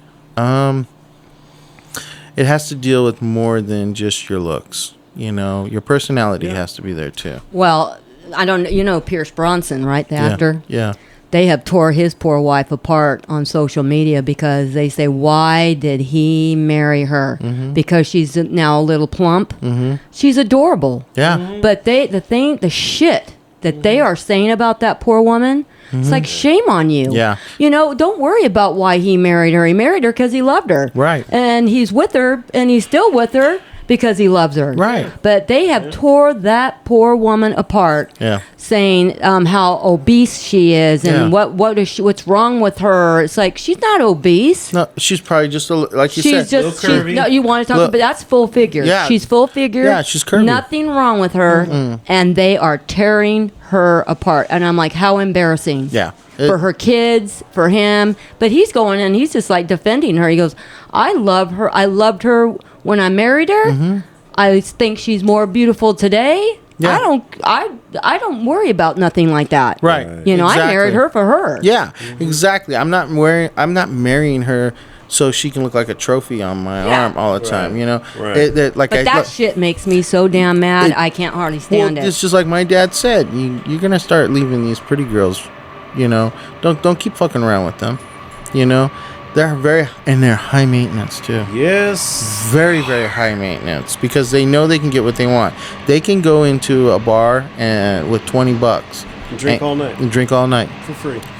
It has to deal with more than just your looks. Your personality has to be there too. Well, I don't. Pierce Bronson, right? The actor. Yeah. They have tore his poor wife apart on social media because they say, why did he marry her? Mm-hmm. Because she's now a little plump. Mm-hmm. She's adorable. Yeah. Mm-hmm. But the shit that they are saying about that poor woman. It's like, shame on you. Yeah. Don't worry about why he married her. He married her because he loved her. Right. And he's with her, and he's still with her because he loves her. Right. But they have tore that poor woman apart. Yeah. Saying how obese she is and what's wrong with her. It's like, she's not obese. No, she's probably just like you she's said. Just no, you want to talk about that's full figure. Yeah. She's full figure. Yeah, she's curvy. Nothing wrong with her, and they are tearing her apart. And I'm like, how embarrassing. Yeah. For her kids, for him. But he's going and he's just like defending her. He goes, I love her. I loved her when I married her. Mm-hmm. I think she's more beautiful today. Yeah. I don't worry about nothing like that. Right. Exactly. I married her for her. Yeah, exactly. I'm not marrying her so she can look like a trophy on my arm all the time, Right. That shit makes me so damn mad. I can't hardly stand it. It's just like my dad said. You're gonna start leaving these pretty girls. Don't keep fucking around with them. they're high maintenance too. Yes. Very, very high maintenance because they know they can get what they want. They can go into a bar and with $20 And drink all night. and drink all night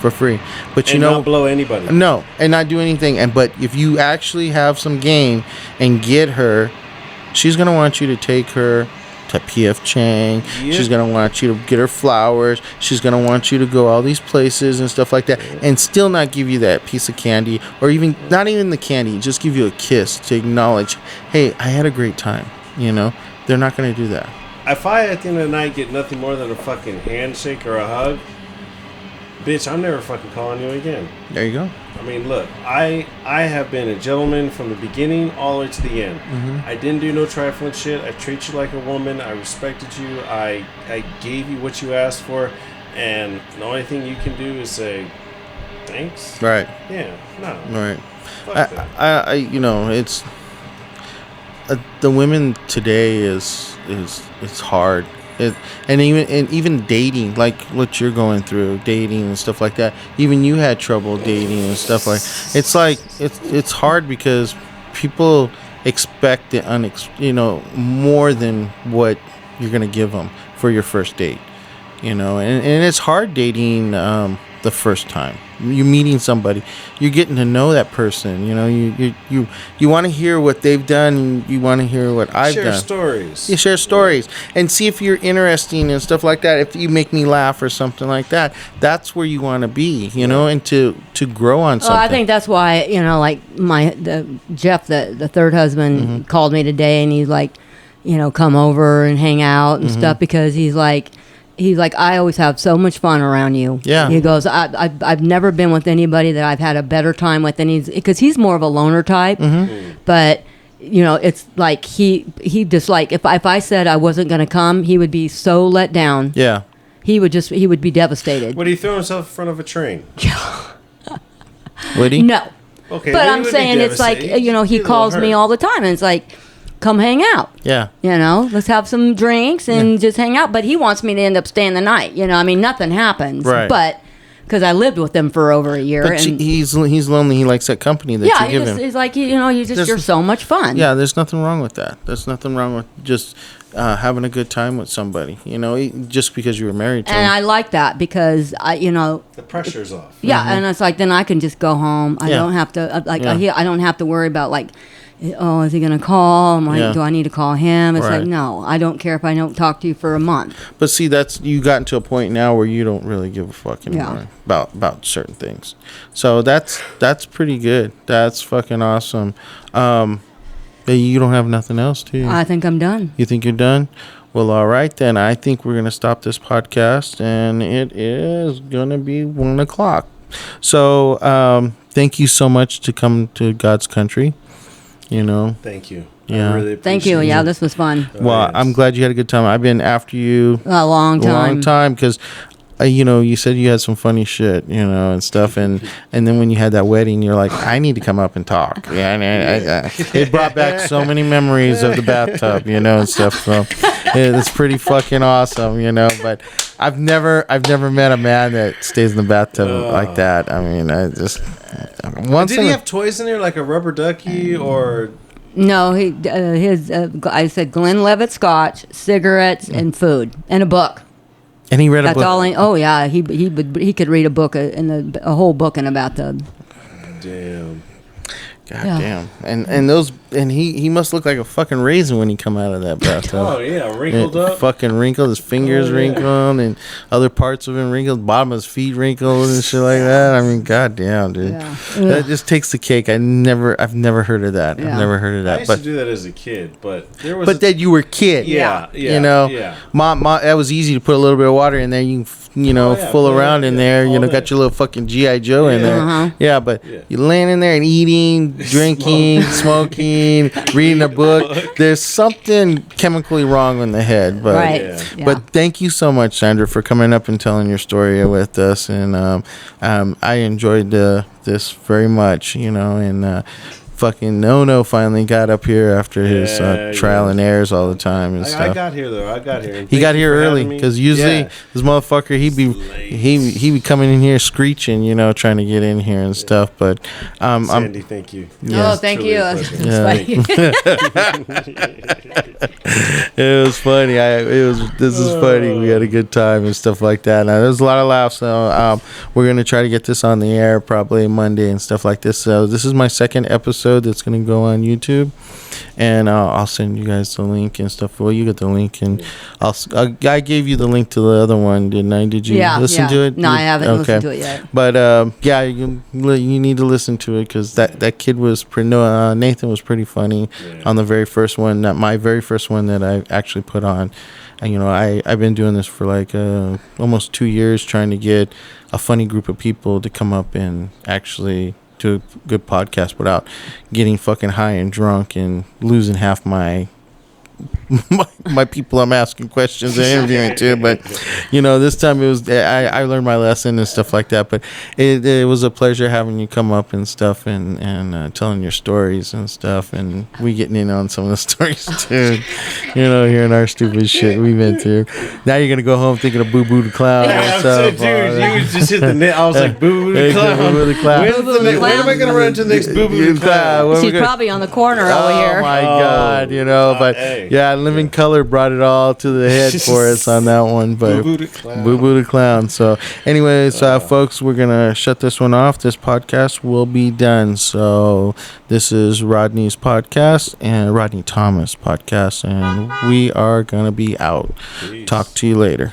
For free. But you And know, not blow anybody. no, and not do anything. But if you actually have some game and get her, she's gonna want you to take her to P.F. Chang. Yep. She's gonna want you to get her flowers. She's gonna want you to go all these places and stuff like that, and still not give you that piece of candy, or even not even the candy. Just give you a kiss to acknowledge, hey, I had a great time. You know, they're not gonna do that. If I, at the end of the night, get nothing more than a fucking handshake or a hug, bitch, I'm never fucking calling you again. There you go. I mean, look, I have been a gentleman from the beginning all the way to the end. Mm-hmm. I didn't do no trifling shit. I treat you like a woman. I respected you. I gave you what you asked for. And the only thing you can do is say, thanks? Right. Yeah, no. Right. Fuck that. I you know, it's the women today is it's hard. And even dating, like what you're going through, dating and stuff like that. Even you had trouble dating and stuff like. It's hard because people expect the more than what you're gonna give them for your first date. You know, and it's hard dating the first time. You're meeting somebody, you're getting to know that person. You know, you want to hear what they've done, and you want to hear what I've done. Share stories. You share stories and see if you're interesting and stuff like that. If you make me laugh or something like that, that's where you want to be. You know, and to grow on something. Well, I think that's why, like Jeff, the third husband, called me today, and he's like, come over and hang out and stuff, because he's like, I always have so much fun around you. Yeah. He goes, I've never been with anybody that I've had a better time with, and because he's more of a loner type, but it's like he just like if I said I wasn't going to come, he would be so let down. Yeah. He would be devastated. Would he throw himself in front of a train? Would he? No. Okay. But then he I'm would be saying it's like, devastated. he He'd be a calls little me hurt. all the time, and it's like, come hang out. Yeah. Let's have some drinks and just hang out. But he wants me to end up staying the night. I mean, nothing happens. Right. But because I lived with him for over a year. But and he's lonely. He likes that company that you give him. he's like, you're so much fun. Yeah, there's nothing wrong with that. There's nothing wrong with just having a good time with somebody. Just because you were married to And him. I like that because The pressure's off. yeah, and it's like then I can just go home. I Yeah. don't have to Yeah. I don't have to worry about like, oh, is he gonna call? I'm like, Yeah. do I need to call him? It's Right. like, no, I don't care if I don't talk to you for a month. But see, you gotten to a point now where you don't really give a fuck anymore Yeah. about certain things. So that's pretty good. That's fucking awesome. You don't have nothing else, do you? I think I'm done. You think you're done? Well, all right then. I think we're gonna stop this podcast, and it is gonna be 1:00. So thank you so much to come to God's country. Thank you. Yeah. I really appreciate Thank you. Yeah, it. this was fun. Well, yes. I'm glad you had a good time. I've been after you A long a long time. time because you said you had some funny shit, and stuff, and then when you had that wedding, you're like, I need to come up and talk. Yeah, and it brought back so many memories of the bathtub, and stuff. So it's pretty fucking awesome, But I've never met a man that stays in the bathtub like that. I mean, I just Did he have toys in there like a rubber ducky or? No, I said Glenn Levitt Scotch, cigarettes, and food, and a book. and he read a That's book. all. He could read a book a whole book in a bathtub. Damn. God Yeah. damn. And he must look like a fucking raisin when he come out of that bathtub. Oh yeah, wrinkled up. Fucking wrinkled, his fingers Oh, yeah. wrinkled, and other parts of him wrinkled, bottom of his feet wrinkled and shit like that. I mean, goddamn, dude, Yeah. that just takes the cake. I've never heard of that. Yeah. I've never heard of I that. used to But do that as a kid, but there was. then you were a kid. yeah. Yeah. Mom, that was easy to put a little bit of water in there. You Oh, yeah, fool put it- around in yeah, there. all Got that. your little fucking GI Joe in Yeah. there. Uh-huh. Yeah, but Yeah. you're laying in there and eating, drinking, smoking, reading a book. There's something chemically wrong in the head. But Right. Yeah. Yeah. but thank you so much, Sandra, for coming up and telling your story with us. And I enjoyed this very much. And fucking No finally got up here after his trial and errors all the time and stuff. I got here though. I got here. He got here early because usually this motherfucker he be coming in here screeching, you know, trying to get in here and stuff. But Sandy, thank you. Oh, thank you. It was funny. This is funny. We had a good time and stuff like that. Now, there was a lot of laughs. So we're gonna try to get this on the air probably Monday and stuff like this. So this is my second episode that's gonna go on YouTube, and I'll send you guys the link and stuff. Well, you get the link, and I gave you the link to the other one, didn't I? Did you listen to it? No, I haven't listened to it yet. But you need to listen to it because that kid was Nathan was pretty funny on the very first one. My very first one that I actually put on. And, you know, I've been doing this for like almost 2 years, trying to get a funny group of people to come up and actually do a good podcast without getting fucking high and drunk and losing half my people I'm asking questions and interviewing too. But you know, this time it was I learned my lesson and stuff like that. But it was a pleasure having you come up and stuff and telling your stories and stuff, and we getting in on some of the stories too. You know, hearing our stupid shit we've been through. Now you're gonna go home thinking of Boo Boo the Clown. Yeah, dude, you just hit the net. I was like, Boo Boo the Clown. Boo Boo the Clown. When am I gonna run into the next Boo Boo the Clown? She's probably on the corner over here. Oh my God, you know, but Living Color brought it all to the head for us on that one. But Boo Boo the Clown. Boo Boo the Clown. So anyways, folks, we're gonna shut this one off. This podcast will be done. So this is Rodney's podcast and Rodney Thomas podcast, and we are gonna be out. Peace. Talk to you later.